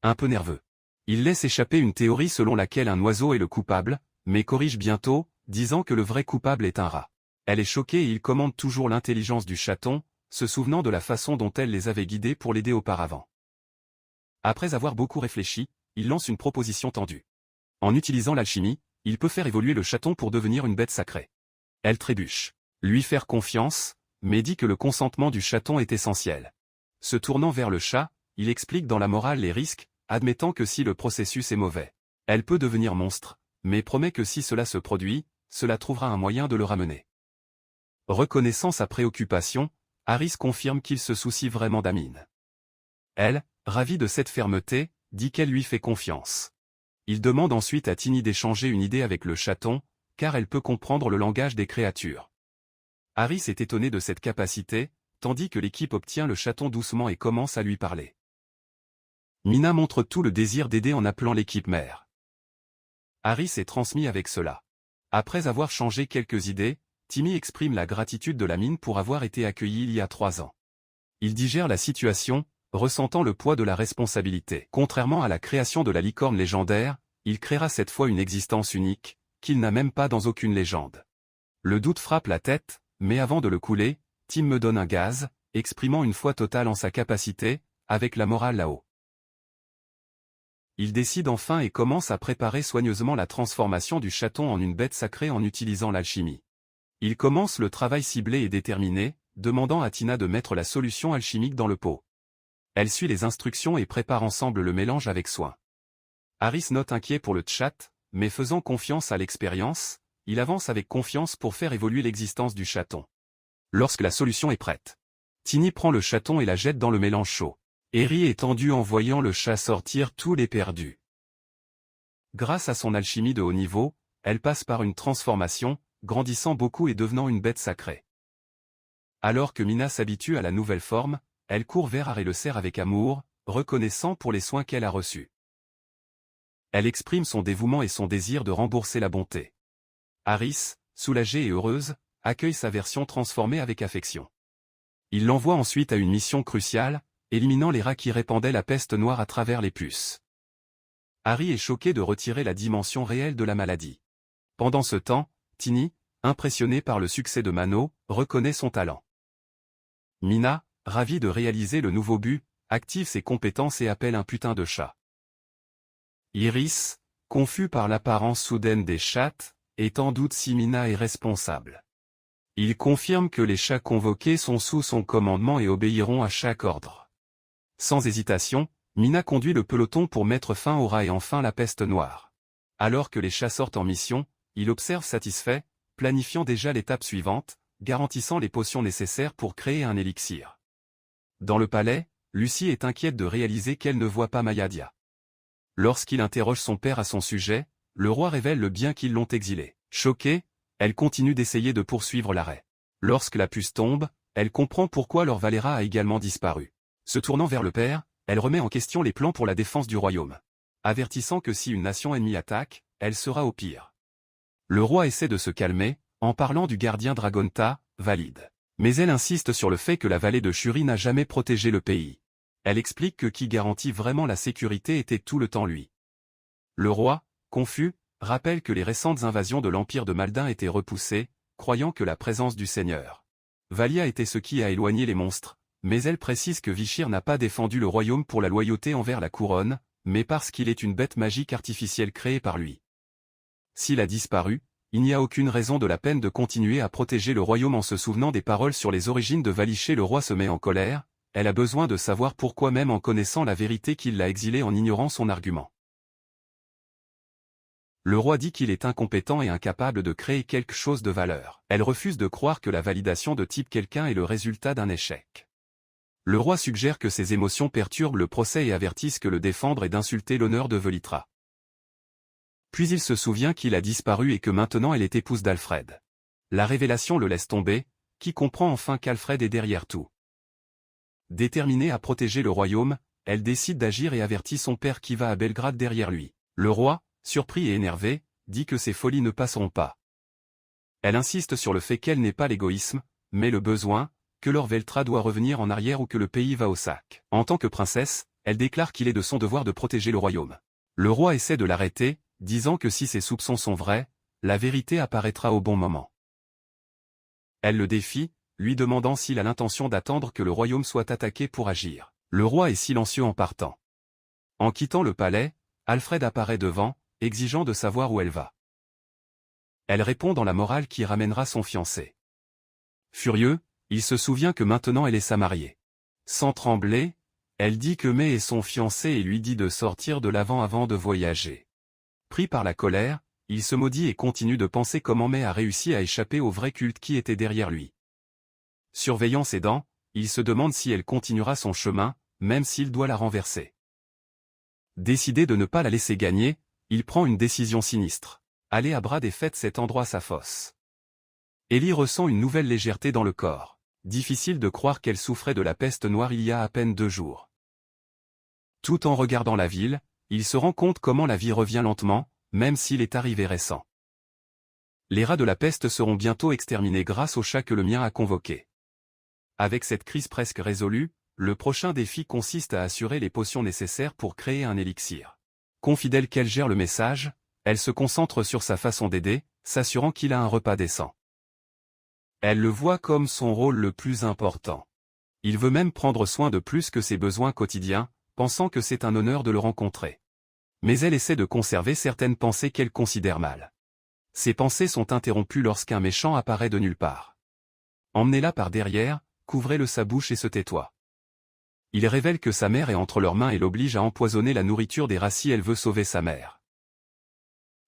Un peu nerveux. Il laisse échapper une théorie selon laquelle un oiseau est le coupable, mais corrige bientôt, disant que le vrai coupable est un rat. Elle est choquée et il commande toujours l'intelligence du chaton, se souvenant de la façon dont elle les avait guidés pour l'aider auparavant. Après avoir beaucoup réfléchi, il lance une proposition tendue. En utilisant l'alchimie, il peut faire évoluer le chaton pour devenir une bête sacrée. Elle trébuche. Lui faire confiance, mais dit que le consentement du chaton est essentiel. Se tournant vers le chat, il explique dans la morale les risques, admettant que si le processus est mauvais, elle peut devenir monstre, mais promet que si cela se produit, cela trouvera un moyen de le ramener. Reconnaissant sa préoccupation, Harris confirme qu'il se soucie vraiment d'Amine. Elle, ravie de cette fermeté, dit qu'elle lui fait confiance. Il demande ensuite à Tini d'échanger une idée avec le chaton, car elle peut comprendre le langage des créatures. Harris est étonné de cette capacité, tandis que l'équipe obtient le chaton doucement et commence à lui parler. Mina montre tout le désir d'aider en appelant l'équipe mère. Harris est transmis avec cela. Après avoir changé quelques idées, Timmy exprime la gratitude de la mine pour avoir été accueillie il y a 3 ans. Il digère la situation, ressentant le poids de la responsabilité. Contrairement à la création de la licorne légendaire, il créera cette fois une existence unique, qu'il n'a même pas dans aucune légende. Le doute frappe la tête, mais avant de le couler, Tim me donne un gaz, exprimant une foi totale en sa capacité, avec la morale là-haut. Il décide enfin et commence à préparer soigneusement la transformation du chaton en une bête sacrée en utilisant l'alchimie. Il commence le travail ciblé et déterminé, demandant à Tina de mettre la solution alchimique dans le pot. Elle suit les instructions et prépare ensemble le mélange avec soin. Harris note inquiet pour le chat, mais faisant confiance à l'expérience, il avance avec confiance pour faire évoluer l'existence du chaton. Lorsque la solution est prête, Tini prend le chaton et la jette dans le mélange chaud. Eri est tendu en voyant le chat sortir tous les perdus. Grâce à son alchimie de haut niveau, elle passe par une transformation, grandissant beaucoup et devenant une bête sacrée. Alors que Mina s'habitue à la nouvelle forme, elle court vers Harry et le serre avec amour, reconnaissant pour les soins qu'elle a reçus. Elle exprime son dévouement et son désir de rembourser la bonté. Harris, soulagée et heureuse, accueille sa version transformée avec affection. Il l'envoie ensuite à une mission cruciale, éliminant les rats qui répandaient la peste noire à travers les puces. Harry est choqué de retirer la dimension réelle de la maladie. Pendant ce temps, Tini, impressionnée par le succès de Mano, reconnaît son talent. Mina, ravie de réaliser le nouveau but, active ses compétences et appelle un putain de chat. Iris, confus par l'apparence soudaine des chattes, est en doute si Mina est responsable. Il confirme que les chats convoqués sont sous son commandement et obéiront à chaque ordre. Sans hésitation, Mina conduit le peloton pour mettre fin au rat et enfin la peste noire. Alors que les chats sortent en mission, il observe satisfait, planifiant déjà l'étape suivante, garantissant les potions nécessaires pour créer un élixir. Dans le palais, Lucie est inquiète de réaliser qu'elle ne voit pas Mayadia. Lorsqu'il interroge son père à son sujet, le roi révèle le bien qu'ils l'ont exilé. Choquée, elle continue d'essayer de poursuivre l'arrêt. Lorsque la puce tombe, elle comprend pourquoi leur Valéra a également disparu. Se tournant vers le père, elle remet en question les plans pour la défense du royaume, avertissant que si une nation ennemie attaque, elle sera au pire. Le roi essaie de se calmer, en parlant du gardien Dragonta, Valide. Mais elle insiste sur le fait que la vallée de Shuri n'a jamais protégé le pays. Elle explique que qui garantit vraiment la sécurité était tout le temps lui. Le roi, confus, rappelle que les récentes invasions de l'empire de Maldin étaient repoussées, croyant que la présence du seigneur Valia était ce qui a éloigné les monstres, mais elle précise que Vichir n'a pas défendu le royaume pour la loyauté envers la couronne, mais parce qu'il est une bête magique artificielle créée par lui. S'il a disparu, il n'y a aucune raison de la peine de continuer à protéger le royaume en se souvenant des paroles sur les origines de Valiché. Le roi se met en colère, elle a besoin de savoir pourquoi même en connaissant la vérité qu'il l'a exilé en ignorant son argument. Le roi dit qu'il est incompétent et incapable de créer quelque chose de valeur. Elle refuse de croire que la validation de type quelqu'un est le résultat d'un échec. Le roi suggère que ses émotions perturbent le procès et avertisse que le défendre est d'insulter l'honneur de Velitra. Puis il se souvient qu'il a disparu et que maintenant elle est épouse d'Alfred. La révélation le laisse tomber, qui comprend enfin qu'Alfred est derrière tout. Déterminée à protéger le royaume, elle décide d'agir et avertit son père qui va à Belgrade derrière lui. Le roi, surpris et énervé, dit que ces folies ne passeront pas. Elle insiste sur le fait qu'elle n'est pas l'égoïsme, mais le besoin, que leur Veltra doit revenir en arrière ou que le pays va au sac. En tant que princesse, elle déclare qu'il est de son devoir de protéger le royaume. Le roi essaie de l'arrêter, disant que si ses soupçons sont vrais, la vérité apparaîtra au bon moment. Elle le défie, lui demandant s'il a l'intention d'attendre que le royaume soit attaqué pour agir. Le roi est silencieux en partant. En quittant le palais, Alfred apparaît devant, exigeant de savoir où elle va. Elle répond dans la morale qui ramènera son fiancé. Furieux, il se souvient que maintenant elle est sa mariée. Sans trembler, elle dit que May est son fiancé et lui dit de sortir de l'avant avant de voyager. Pris par la colère, il se maudit et continue de penser comment May a réussi à échapper au vrai culte qui était derrière lui. Surveillant ses dents, il se demande si elle continuera son chemin, même s'il doit la renverser. Décidé de ne pas la laisser gagner, il prend une décision sinistre. Aller à bras et fait cet endroit sa fosse. Ellie ressent une nouvelle légèreté dans le corps. Difficile de croire qu'elle souffrait de la peste noire il y a à peine 2 jours. Tout en regardant la ville, il se rend compte comment la vie revient lentement, même s'il est arrivé récent. Les rats de la peste seront bientôt exterminés grâce au chat que le mien a convoqué. Avec cette crise presque résolue, le prochain défi consiste à assurer les potions nécessaires pour créer un élixir. Confidèle qu'elle gère le message, elle se concentre sur sa façon d'aider, s'assurant qu'il a un repas décent. Elle le voit comme son rôle le plus important. Il veut même prendre soin de plus que ses besoins quotidiens, pensant que c'est un honneur de le rencontrer. Mais elle essaie de conserver certaines pensées qu'elle considère mal. Ces pensées sont interrompues lorsqu'un méchant apparaît de nulle part. Emmenez-la par derrière, couvrez-le sa bouche et se tais-toi. Il révèle que sa mère est entre leurs mains et l'oblige à empoisonner la nourriture des rats si elle veut sauver sa mère.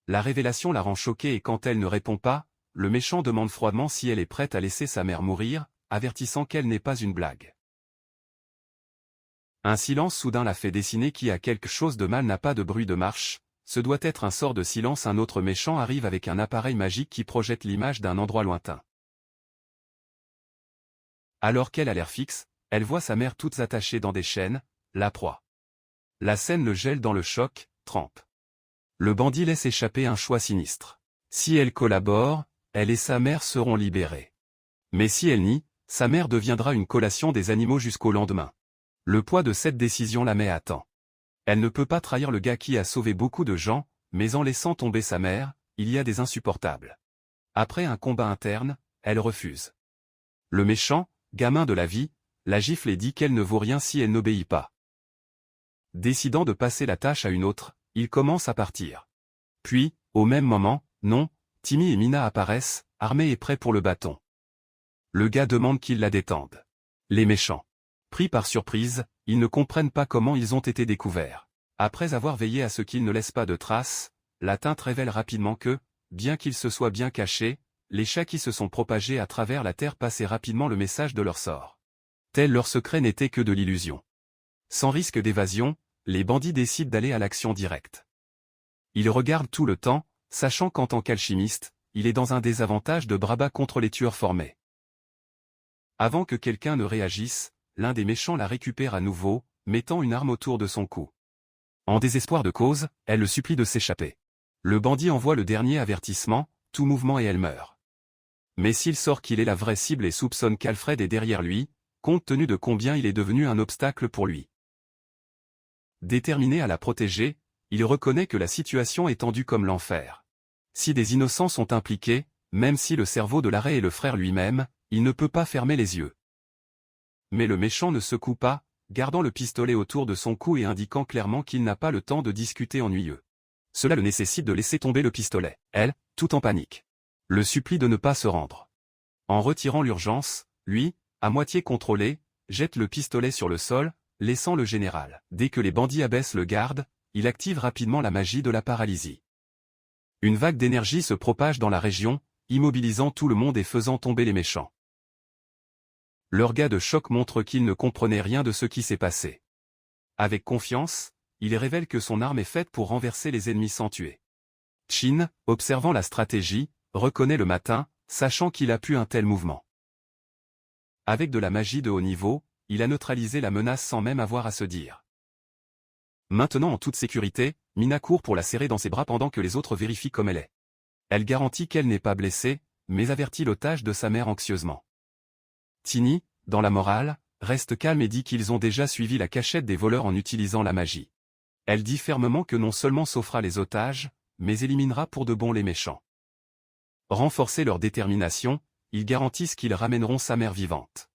La révélation la rend choquée et quand elle ne répond pas, le méchant demande froidement si elle est prête à laisser sa mère mourir, avertissant qu'elle n'est pas une blague. Un silence soudain la fait dessiner qui a quelque chose de mal n'a pas de bruit de marche, ce doit être un sort de silence. Un autre méchant arrive avec un appareil magique qui projette l'image d'un endroit lointain. Alors qu'elle a l'air fixe, elle voit sa mère toutes attachées dans des chaînes, la proie. La scène le gèle dans le choc, trempe. Le bandit laisse échapper un choix sinistre. Si elle collabore, elle et sa mère seront libérées. Mais si elle nie, sa mère deviendra une collation des animaux jusqu'au lendemain. Le poids de cette décision la met à temps. Elle ne peut pas trahir le gars qui a sauvé beaucoup de gens, mais en laissant tomber sa mère, il y a des insupportables. Après un combat interne, elle refuse. Le méchant, gamin de la vie, la gifle et dit qu'elle ne vaut rien si elle n'obéit pas. Décidant de passer la tâche à une autre, il commence à partir. Puis, au même moment, non, Timmy et Mina apparaissent, armés et prêts pour le bâton. Le gars demande qu'ils la détendent. Les méchants. Pris par surprise, ils ne comprennent pas comment ils ont été découverts. Après avoir veillé à ce qu'ils ne laissent pas de traces, la teinte révèle rapidement que, bien qu'ils se soient bien cachés, les chats qui se sont propagés à travers la terre passaient rapidement le message de leur sort. Tel leur secret n'était que de l'illusion. Sans risque d'évasion, les bandits décident d'aller à l'action directe. Ils regardent tout le temps, sachant qu'en tant qu'alchimiste, il est dans un désavantage de bras bas contre les tueurs formés. Avant que quelqu'un ne réagisse, l'un des méchants la récupère à nouveau, mettant une arme autour de son cou. En désespoir de cause, elle le supplie de s'échapper. Le bandit envoie le dernier avertissement, tout mouvement et elle meurt. Mais s'il sort qu'il est la vraie cible et soupçonne qu'Alfred est derrière lui, compte tenu de combien il est devenu un obstacle pour lui. Déterminé à la protéger, il reconnaît que la situation est tendue comme l'enfer. Si des innocents sont impliqués, même si le cerveau de l'arrêt est le frère lui-même, il ne peut pas fermer les yeux. Mais le méchant ne secoue pas, gardant le pistolet autour de son cou et indiquant clairement qu'il n'a pas le temps de discuter ennuyeux. Cela le nécessite de laisser tomber le pistolet. Elle, tout en panique, le supplie de ne pas se rendre. En retirant l'urgence, lui, à moitié contrôlé, jette le pistolet sur le sol, laissant le général. Dès que les bandits abaissent le garde, il active rapidement la magie de la paralysie. Une vague d'énergie se propage dans la région, immobilisant tout le monde et faisant tomber les méchants. Leur gars de choc montre qu'il ne comprenait rien de ce qui s'est passé. Avec confiance, il révèle que son arme est faite pour renverser les ennemis sans tuer. Chin, observant la stratégie, reconnaît le matin, sachant qu'il a pu un tel mouvement. Avec de la magie de haut niveau, il a neutralisé la menace sans même avoir à se dire. Maintenant en toute sécurité, Mina court pour la serrer dans ses bras pendant que les autres vérifient comme elle est. Elle garantit qu'elle n'est pas blessée, mais avertit l'otage de sa mère anxieusement. Tini, dans la morale, reste calme et dit qu'ils ont déjà suivi la cachette des voleurs en utilisant la magie. Elle dit fermement que non seulement sauvera les otages, mais éliminera pour de bon les méchants. Renforcer leur détermination, ils garantissent qu'ils ramèneront sa mère vivante.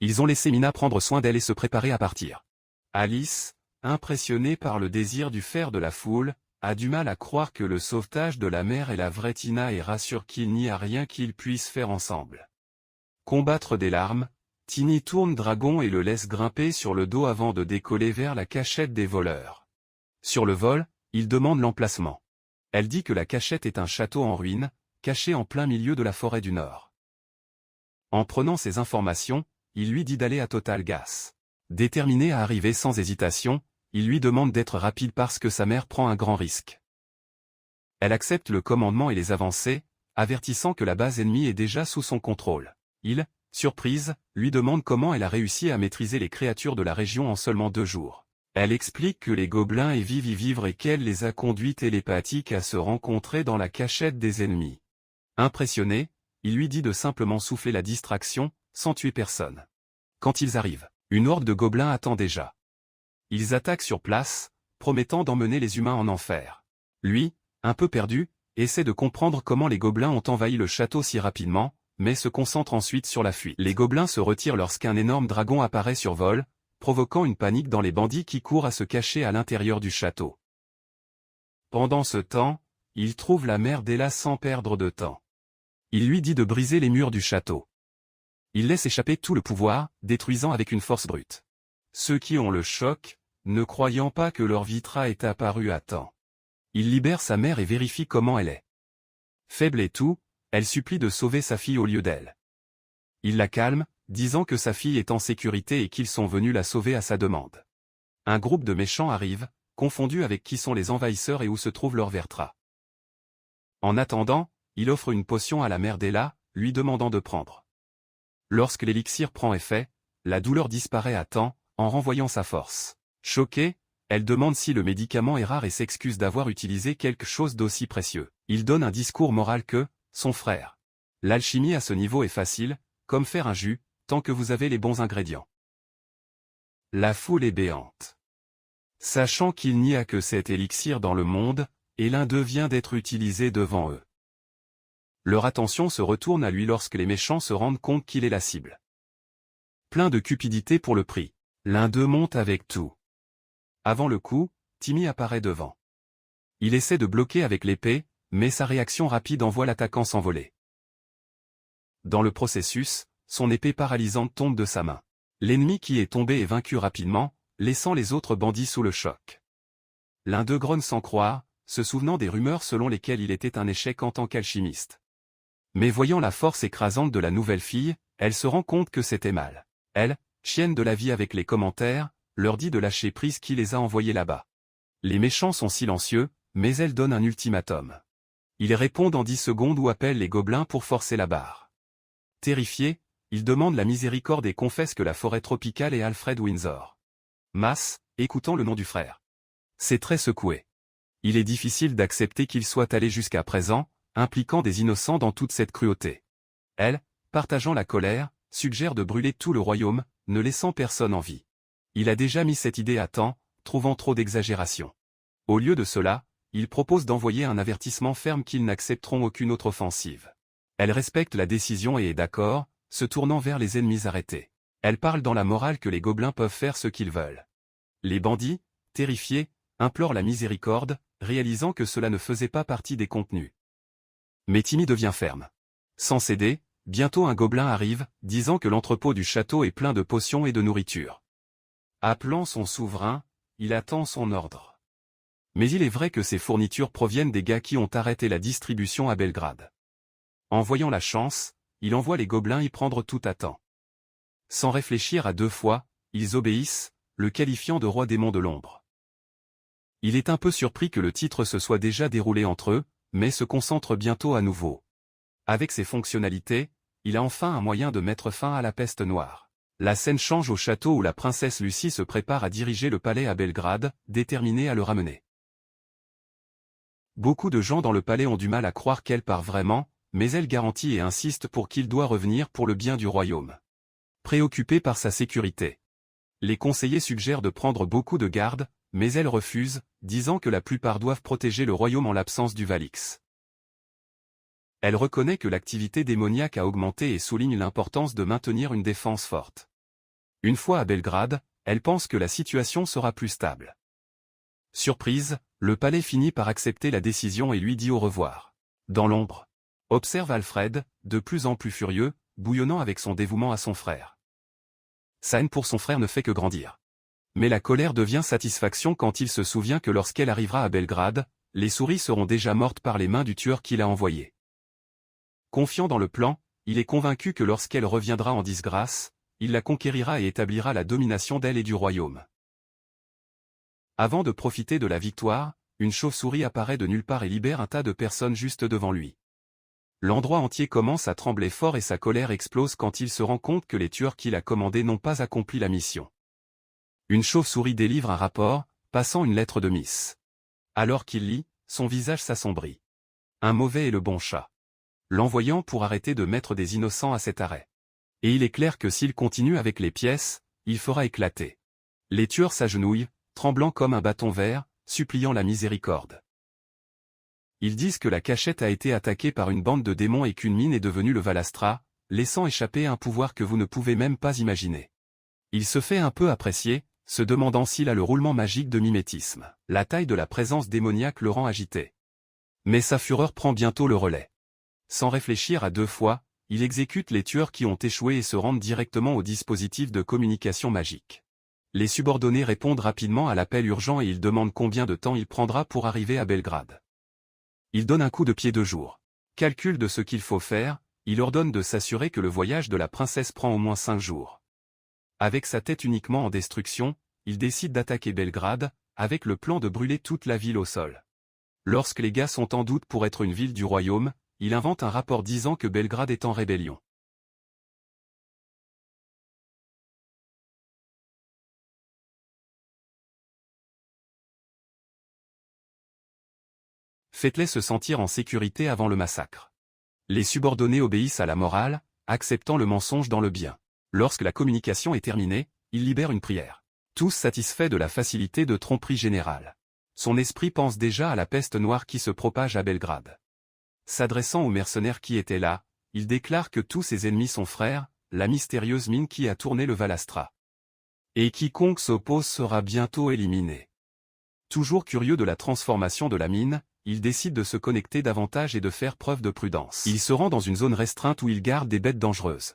Ils ont laissé Mina prendre soin d'elle et se préparer à partir. Alice, impressionnée par le désir du faire de la foule, a du mal à croire que le sauvetage de la mère est la vraie Tina et rassure qu'il n'y a rien qu'ils puissent faire ensemble. Combattre des larmes, Tini tourne Dragon et le laisse grimper sur le dos avant de décoller vers la cachette des voleurs. Sur le vol, il demande l'emplacement. Elle dit que la cachette est un château en ruine, caché en plein milieu de la forêt du Nord. En prenant ces informations, il lui dit d'aller à Total Gas. Déterminé à arriver sans hésitation, il lui demande d'être rapide parce que sa mère prend un grand risque. Elle accepte le commandement et les avancées, avertissant que la base ennemie est déjà sous son contrôle. Il, surprise, lui demande comment elle a réussi à maîtriser les créatures de la région en seulement 2 jours. Elle explique que les gobelins y vivent et qu'elle les a conduits télépathiques à se rencontrer dans la cachette des ennemis. Impressionné, il lui dit de simplement souffler la distraction, sans tuer personne. Quand ils arrivent, une horde de gobelins attend déjà. Ils attaquent sur place, promettant d'emmener les humains en enfer. Lui, un peu perdu, essaie de comprendre comment les gobelins ont envahi le château si rapidement, mais se concentre ensuite sur la fuite. Les gobelins se retirent lorsqu'un énorme dragon apparaît sur vol, provoquant une panique dans les bandits qui courent à se cacher à l'intérieur du château. Pendant ce temps, il trouve la mère d'Ella sans perdre de temps. Il lui dit de briser les murs du château. Il laisse échapper tout le pouvoir, détruisant avec une force brute. Ceux qui ont le choc, ne croyant pas que leur Vitra est apparue à temps. Il libère sa mère et vérifie comment elle est. Faible et tout, elle supplie de sauver sa fille au lieu d'elle. Il la calme, disant que sa fille est en sécurité et qu'ils sont venus la sauver à sa demande. Un groupe de méchants arrive, confondu avec qui sont les envahisseurs et où se trouve leur Vertra. En attendant, il offre une potion à la mère d'Ella, lui demandant de prendre. Lorsque l'élixir prend effet, la douleur disparaît à temps, en renvoyant sa force. Choquée, elle demande si le médicament est rare et s'excuse d'avoir utilisé quelque chose d'aussi précieux. Il donne un discours moral que, son frère. L'alchimie à ce niveau est facile, comme faire un jus, tant que vous avez les bons ingrédients. La foule est béante. Sachant qu'il n'y a que cet élixir dans le monde, et l'un d'eux vient d'être utilisé devant eux. Leur attention se retourne à lui lorsque les méchants se rendent compte qu'il est la cible. Plein de cupidité pour le prix, l'un d'eux monte avec tout. Avant le coup, Timmy apparaît devant. Il essaie de bloquer avec l'épée, mais sa réaction rapide envoie l'attaquant s'envoler. Dans le processus, son épée paralysante tombe de sa main. L'ennemi qui est tombé est vaincu rapidement, laissant les autres bandits sous le choc. L'un d'eux grogne sans croire, se souvenant des rumeurs selon lesquelles il était un échec en tant qu'alchimiste. Mais voyant la force écrasante de la nouvelle fille, elle se rend compte que c'était mal. Elle, chienne de la vie avec les commentaires, leur dit de lâcher prise qui les a envoyés là-bas. Les méchants sont silencieux, mais elle donne un ultimatum. Ils répondent en 10 secondes ou appellent les gobelins pour forcer la barre. Terrifiés, ils demandent la miséricorde et confessent que la forêt tropicale est Alfred Windsor. Mas, écoutant le nom du frère. C'est très secoué. Il est difficile d'accepter qu'il soit allé jusqu'à présent, impliquant des innocents dans toute cette cruauté. Elle, partageant la colère, suggère de brûler tout le royaume, ne laissant personne en vie. Il a déjà mis cette idée à temps, trouvant trop d'exagération. Au lieu de cela, il propose d'envoyer un avertissement ferme qu'ils n'accepteront aucune autre offensive. Elle respecte la décision et est d'accord, se tournant vers les ennemis arrêtés. Elle parle dans la morale que les gobelins peuvent faire ce qu'ils veulent. Les bandits, terrifiés, implorent la miséricorde, réalisant que cela ne faisait pas partie des contenus. Mais Timmy devient ferme. Sans céder, bientôt un gobelin arrive, disant que l'entrepôt du château est plein de potions et de nourriture. Appelant son souverain, il attend son ordre. Mais il est vrai que ces fournitures proviennent des gars qui ont arrêté la distribution à Belgrade. En voyant la chance, il envoie les gobelins y prendre tout à temps. Sans réfléchir à 2 fois, ils obéissent, le qualifiant de roi démon de l'ombre. Il est un peu surpris que le titre se soit déjà déroulé entre eux, mais se concentre bientôt à nouveau. Avec ses fonctionnalités, il a enfin un moyen de mettre fin à la peste noire. La scène change au château où la princesse Lucie se prépare à diriger le palais à Belgrade, déterminée à le ramener. Beaucoup de gens dans le palais ont du mal à croire qu'elle part vraiment, mais elle garantit et insiste pour qu'il doit revenir pour le bien du royaume. Préoccupée par sa sécurité. Les conseillers suggèrent de prendre beaucoup de gardes, mais elle refuse, disant que la plupart doivent protéger le royaume en l'absence du Valix. Elle reconnaît que l'activité démoniaque a augmenté et souligne l'importance de maintenir une défense forte. Une fois à Belgrade, elle pense que la situation sera plus stable. Surprise, le palais finit par accepter la décision et lui dit au revoir. Dans l'ombre, observe Alfred, de plus en plus furieux, bouillonnant avec son dévouement à son frère. Sa haine pour son frère ne fait que grandir. Mais la colère devient satisfaction quand il se souvient que lorsqu'elle arrivera à Belgrade, les souris seront déjà mortes par les mains du tueur qui l'a envoyé. Confiant dans le plan, il est convaincu que lorsqu'elle reviendra en disgrâce, il la conquérira et établira la domination d'elle et du royaume. Avant de profiter de la victoire, une chauve-souris apparaît de nulle part et libère un tas de personnes juste devant lui. L'endroit entier commence à trembler fort et sa colère explose quand il se rend compte que les tueurs qu'il a commandés n'ont pas accompli la mission. Une chauve-souris délivre un rapport, passant une lettre de Miss. Alors qu'il lit, son visage s'assombrit. Un mauvais et le bon chat. L'envoyant pour arrêter de mettre des innocents à cet arrêt. Et il est clair que s'il continue avec les pièces, il fera éclater. Les tueurs s'agenouillent, tremblant comme un bâton vert, suppliant la miséricorde. Ils disent que la cachette a été attaquée par une bande de démons et qu'une mine est devenue le Valastra, laissant échapper un pouvoir que vous ne pouvez même pas imaginer. Il se fait un peu apprécier, se demandant s'il a le roulement magique de mimétisme. La taille de la présence démoniaque le rend agité. Mais sa fureur prend bientôt le relais. Sans réfléchir à 2 fois, il exécute les tueurs qui ont échoué et se rend directement au dispositif de communication magique. Les subordonnés répondent rapidement à l'appel urgent et ils demandent combien de temps il prendra pour arriver à Belgrade. Il donne un coup de pied 2 jours. Calcul de ce qu'il faut faire, il ordonne de s'assurer que le voyage de la princesse prend au moins 5 jours. Avec sa tête uniquement en destruction, il décide d'attaquer Belgrade, avec le plan de brûler toute la ville au sol. Lorsque les gars sont en doute pour être une ville du royaume, il invente un rapport disant que Belgrade est en rébellion. Faites-les se sentir en sécurité avant le massacre. Les subordonnés obéissent à la morale, acceptant le mensonge dans le bien. Lorsque la communication est terminée, il libère une prière. Tous satisfaits de la facilité de tromperie générale. Son esprit pense déjà à la peste noire qui se propage à Belgrade. S'adressant aux mercenaires qui étaient là, il déclare que tous ses ennemis sont frères, la mystérieuse mine qui a tourné le Valastra. Et quiconque s'oppose sera bientôt éliminé. Toujours curieux de la transformation de la mine, il décide de se connecter davantage et de faire preuve de prudence. Il se rend dans une zone restreinte où il garde des bêtes dangereuses.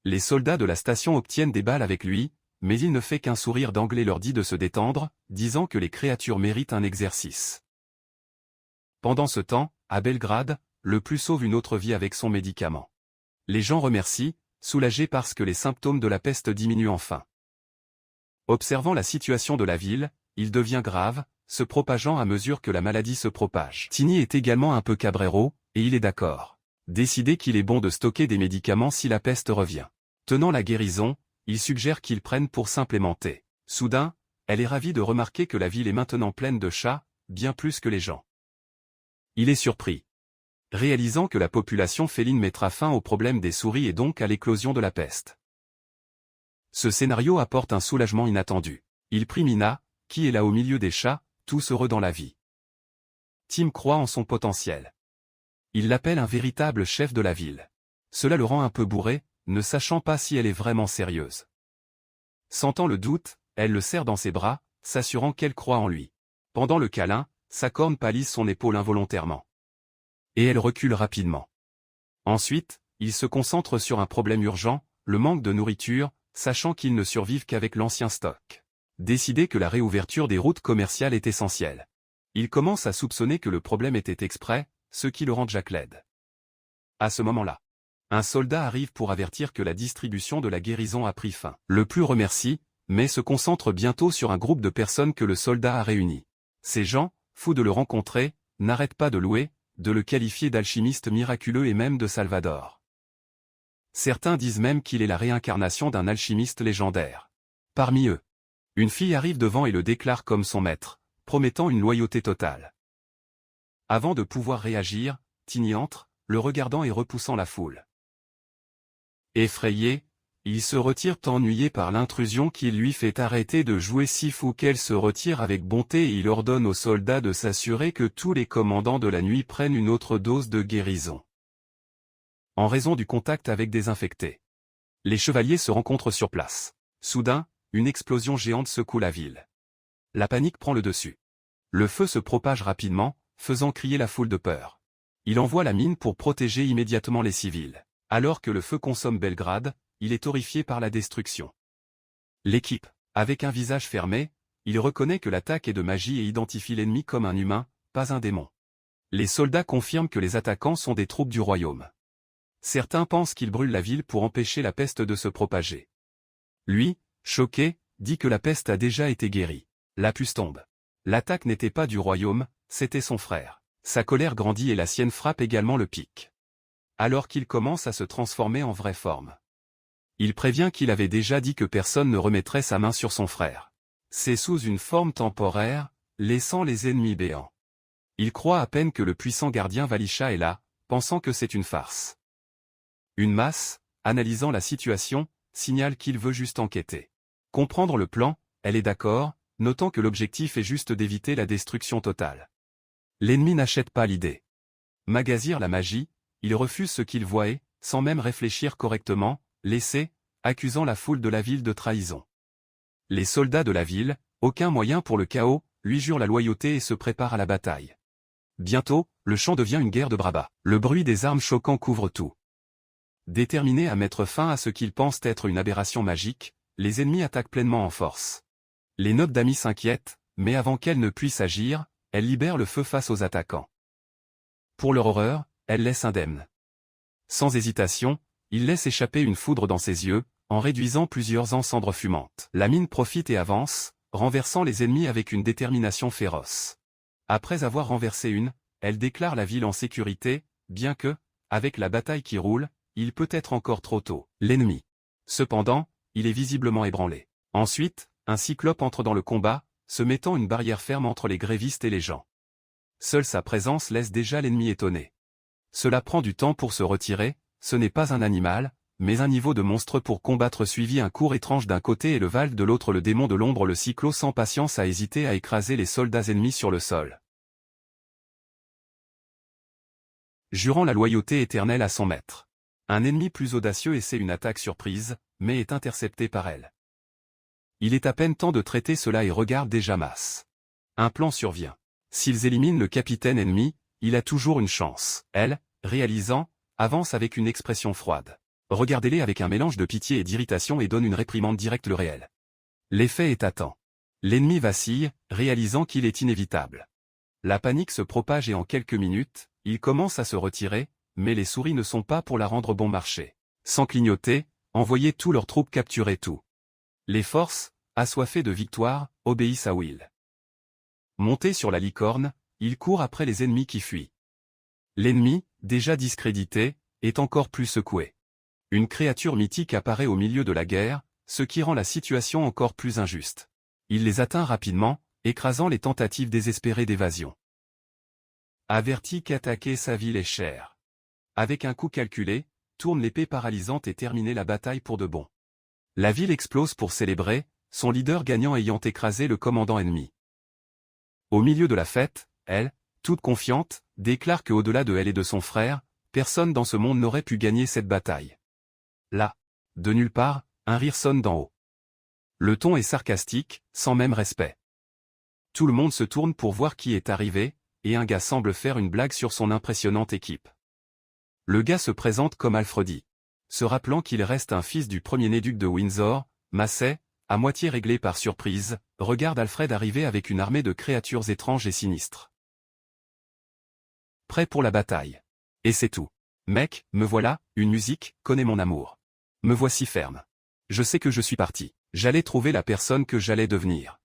Les soldats de la station obtiennent des balles avec lui, mais il ne fait qu'un sourire d'anglais leur dit de se détendre, disant que les créatures méritent un exercice. Pendant ce temps, à Belgrade, le plus sauve une autre vie avec son médicament. Les gens remercient, soulagés parce que les symptômes de la peste diminuent enfin. Observant la situation de la ville, il devient grave, se propageant à mesure que la maladie se propage. Tini est également un peu cabrero, et il est d'accord. Décidé qu'il est bon de stocker des médicaments si la peste revient. Tenant la guérison, il suggère qu'ils prennent pour s'implémenter. Soudain, elle est ravie de remarquer que la ville est maintenant pleine de chats, bien plus que les gens. Il est surpris. Réalisant que la population féline mettra fin au problème des souris et donc à l'éclosion de la peste. Ce scénario apporte un soulagement inattendu. Il prie Mina, qui est là au milieu des chats, tous heureux dans la vie. Tim croit en son potentiel. Il l'appelle un véritable chef de la ville. Cela le rend un peu bourré, ne sachant pas si elle est vraiment sérieuse. Sentant le doute, elle le serre dans ses bras, s'assurant qu'elle croit en lui. Pendant le câlin, sa corne palise son épaule involontairement. Et elle recule rapidement. Ensuite, il se concentre sur un problème urgent, le manque de nourriture, sachant qu'ils ne survivent qu'avec l'ancien stock. Décidé que la réouverture des routes commerciales est essentielle. Il commence à soupçonner que le problème était exprès, ce qui le rend jacquelaide. À ce moment-là, un soldat arrive pour avertir que la distribution de la guérison a pris fin. Le plus remercie, mais se concentre bientôt sur un groupe de personnes que le soldat a réunies. Ces gens, fous de le rencontrer, n'arrêtent pas de louer, de le qualifier d'alchimiste miraculeux et même de Salvador. Certains disent même qu'il est la réincarnation d'un alchimiste légendaire. Parmi eux, une fille arrive devant et le déclare comme son maître, promettant une loyauté totale. Avant de pouvoir réagir, Tini entre, le regardant et repoussant la foule. Effrayé, il se retire ennuyé par l'intrusion qui lui fait arrêter de jouer si fou qu'elle se retire avec bonté et il ordonne aux soldats de s'assurer que tous les commandants de la nuit prennent une autre dose de guérison. En raison du contact avec des infectés. Les chevaliers se rencontrent sur place. Soudain, une explosion géante secoue la ville. La panique prend le dessus. Le feu se propage rapidement, faisant crier la foule de peur. Il envoie la mine pour protéger immédiatement les civils. Alors que le feu consomme Belgrade, il est horrifié par la destruction. L'équipe, avec un visage fermé, il reconnaît que l'attaque est de magie et identifie l'ennemi comme un humain, pas un démon. Les soldats confirment que les attaquants sont des troupes du royaume. Certains pensent qu'ils brûlent la ville pour empêcher la peste de se propager. Lui, choqué, dit que la peste a déjà été guérie. La puce tombe. L'attaque n'était pas du royaume, c'était son frère. Sa colère grandit et la sienne frappe également le pic. Alors qu'il commence à se transformer en vraie forme. Il prévient qu'il avait déjà dit que personne ne remettrait sa main sur son frère. C'est sous une forme temporaire, laissant les ennemis béants. Il croit à peine que le puissant gardien Valisha est là, pensant que c'est une farce. Une masse, analysant la situation, signale qu'il veut juste enquêter. Comprendre le plan, elle est d'accord, notant que l'objectif est juste d'éviter la destruction totale. L'ennemi n'achète pas l'idée. Magazir la magie, il refuse ce qu'il voit et, sans même réfléchir correctement, laisser, accusant la foule de la ville de trahison. Les soldats de la ville, aucun moyen pour le chaos, lui jurent la loyauté et se préparent à la bataille. Bientôt, le champ devient une guerre de bravas. Le bruit des armes choquants couvre tout. Déterminés à mettre fin à ce qu'ils pensent être une aberration magique, les ennemis attaquent pleinement en force. Les notes d'amis s'inquiètent, mais avant qu'elles ne puissent agir, elles libèrent le feu face aux attaquants. Pour leur horreur, elles laissent indemne. Sans hésitation, il laisse échapper une foudre dans ses yeux, en réduisant plusieurs en cendres fumantes. La mine profite et avance, renversant les ennemis avec une détermination féroce. Après avoir renversé une, elle déclare la ville en sécurité, bien que, avec la bataille qui roule, il peut être encore trop tôt. L'ennemi. Cependant, il est visiblement ébranlé. Ensuite, un cyclope entre dans le combat, se mettant une barrière ferme entre les grévistes et les gens. Seule sa présence laisse déjà l'ennemi étonné. Cela prend du temps pour se retirer, ce n'est pas un animal, mais un niveau de monstre pour combattre suivi un court étrange d'un côté et le Val de l'autre le démon de l'ombre le cyclo sans patience a hésité à écraser les soldats ennemis sur le sol. Jurant la loyauté éternelle à son maître. Un ennemi plus audacieux essaie une attaque surprise, mais est intercepté par elle. Il est à peine temps de traiter cela et regarde déjà masse. Un plan survient. S'ils éliminent le capitaine ennemi, il a toujours une chance. Elle, réalisant, avance avec une expression froide. Regardez-les avec un mélange de pitié et d'irritation et donne une réprimande directe le réel. L'effet est à temps. L'ennemi vacille, réalisant qu'il est inévitable. La panique se propage et en quelques minutes, il commence à se retirer, mais les souris ne sont pas pour la rendre bon marché. Sans clignoter, envoyer tous leurs troupes capturer tout. Les forces, assoiffées de victoire, obéissent à Will. Monté sur la licorne, il court après les ennemis qui fuient. L'ennemi, déjà discrédité, est encore plus secoué. Une créature mythique apparaît au milieu de la guerre, ce qui rend la situation encore plus injuste. Il les atteint rapidement, écrasant les tentatives désespérées d'évasion. Averti qu'attaquer sa ville est cher. Avec un coup calculé, tourne l'épée paralysante et terminer la bataille pour de bon. La ville explose pour célébrer, son leader gagnant ayant écrasé le commandant ennemi. Au milieu de la fête, elle, toute confiante, déclare qu'au-delà de elle et de son frère, personne dans ce monde n'aurait pu gagner cette bataille. Là, de nulle part, un rire sonne d'en haut. Le ton est sarcastique, sans même respect. Tout le monde se tourne pour voir qui est arrivé, et un gars semble faire une blague sur son impressionnante équipe. Le gars se présente comme Alfredi. Se rappelant qu'il reste un fils du premier-né duc de Windsor, Massey, à moitié réglé par surprise, regarde Alfred arriver avec une armée de créatures étranges et sinistres. Prêt pour la bataille. Et c'est tout. Mec, me voilà, une musique, connais mon amour. Me voici ferme. Je sais que je suis parti. J'allais trouver la personne que j'allais devenir.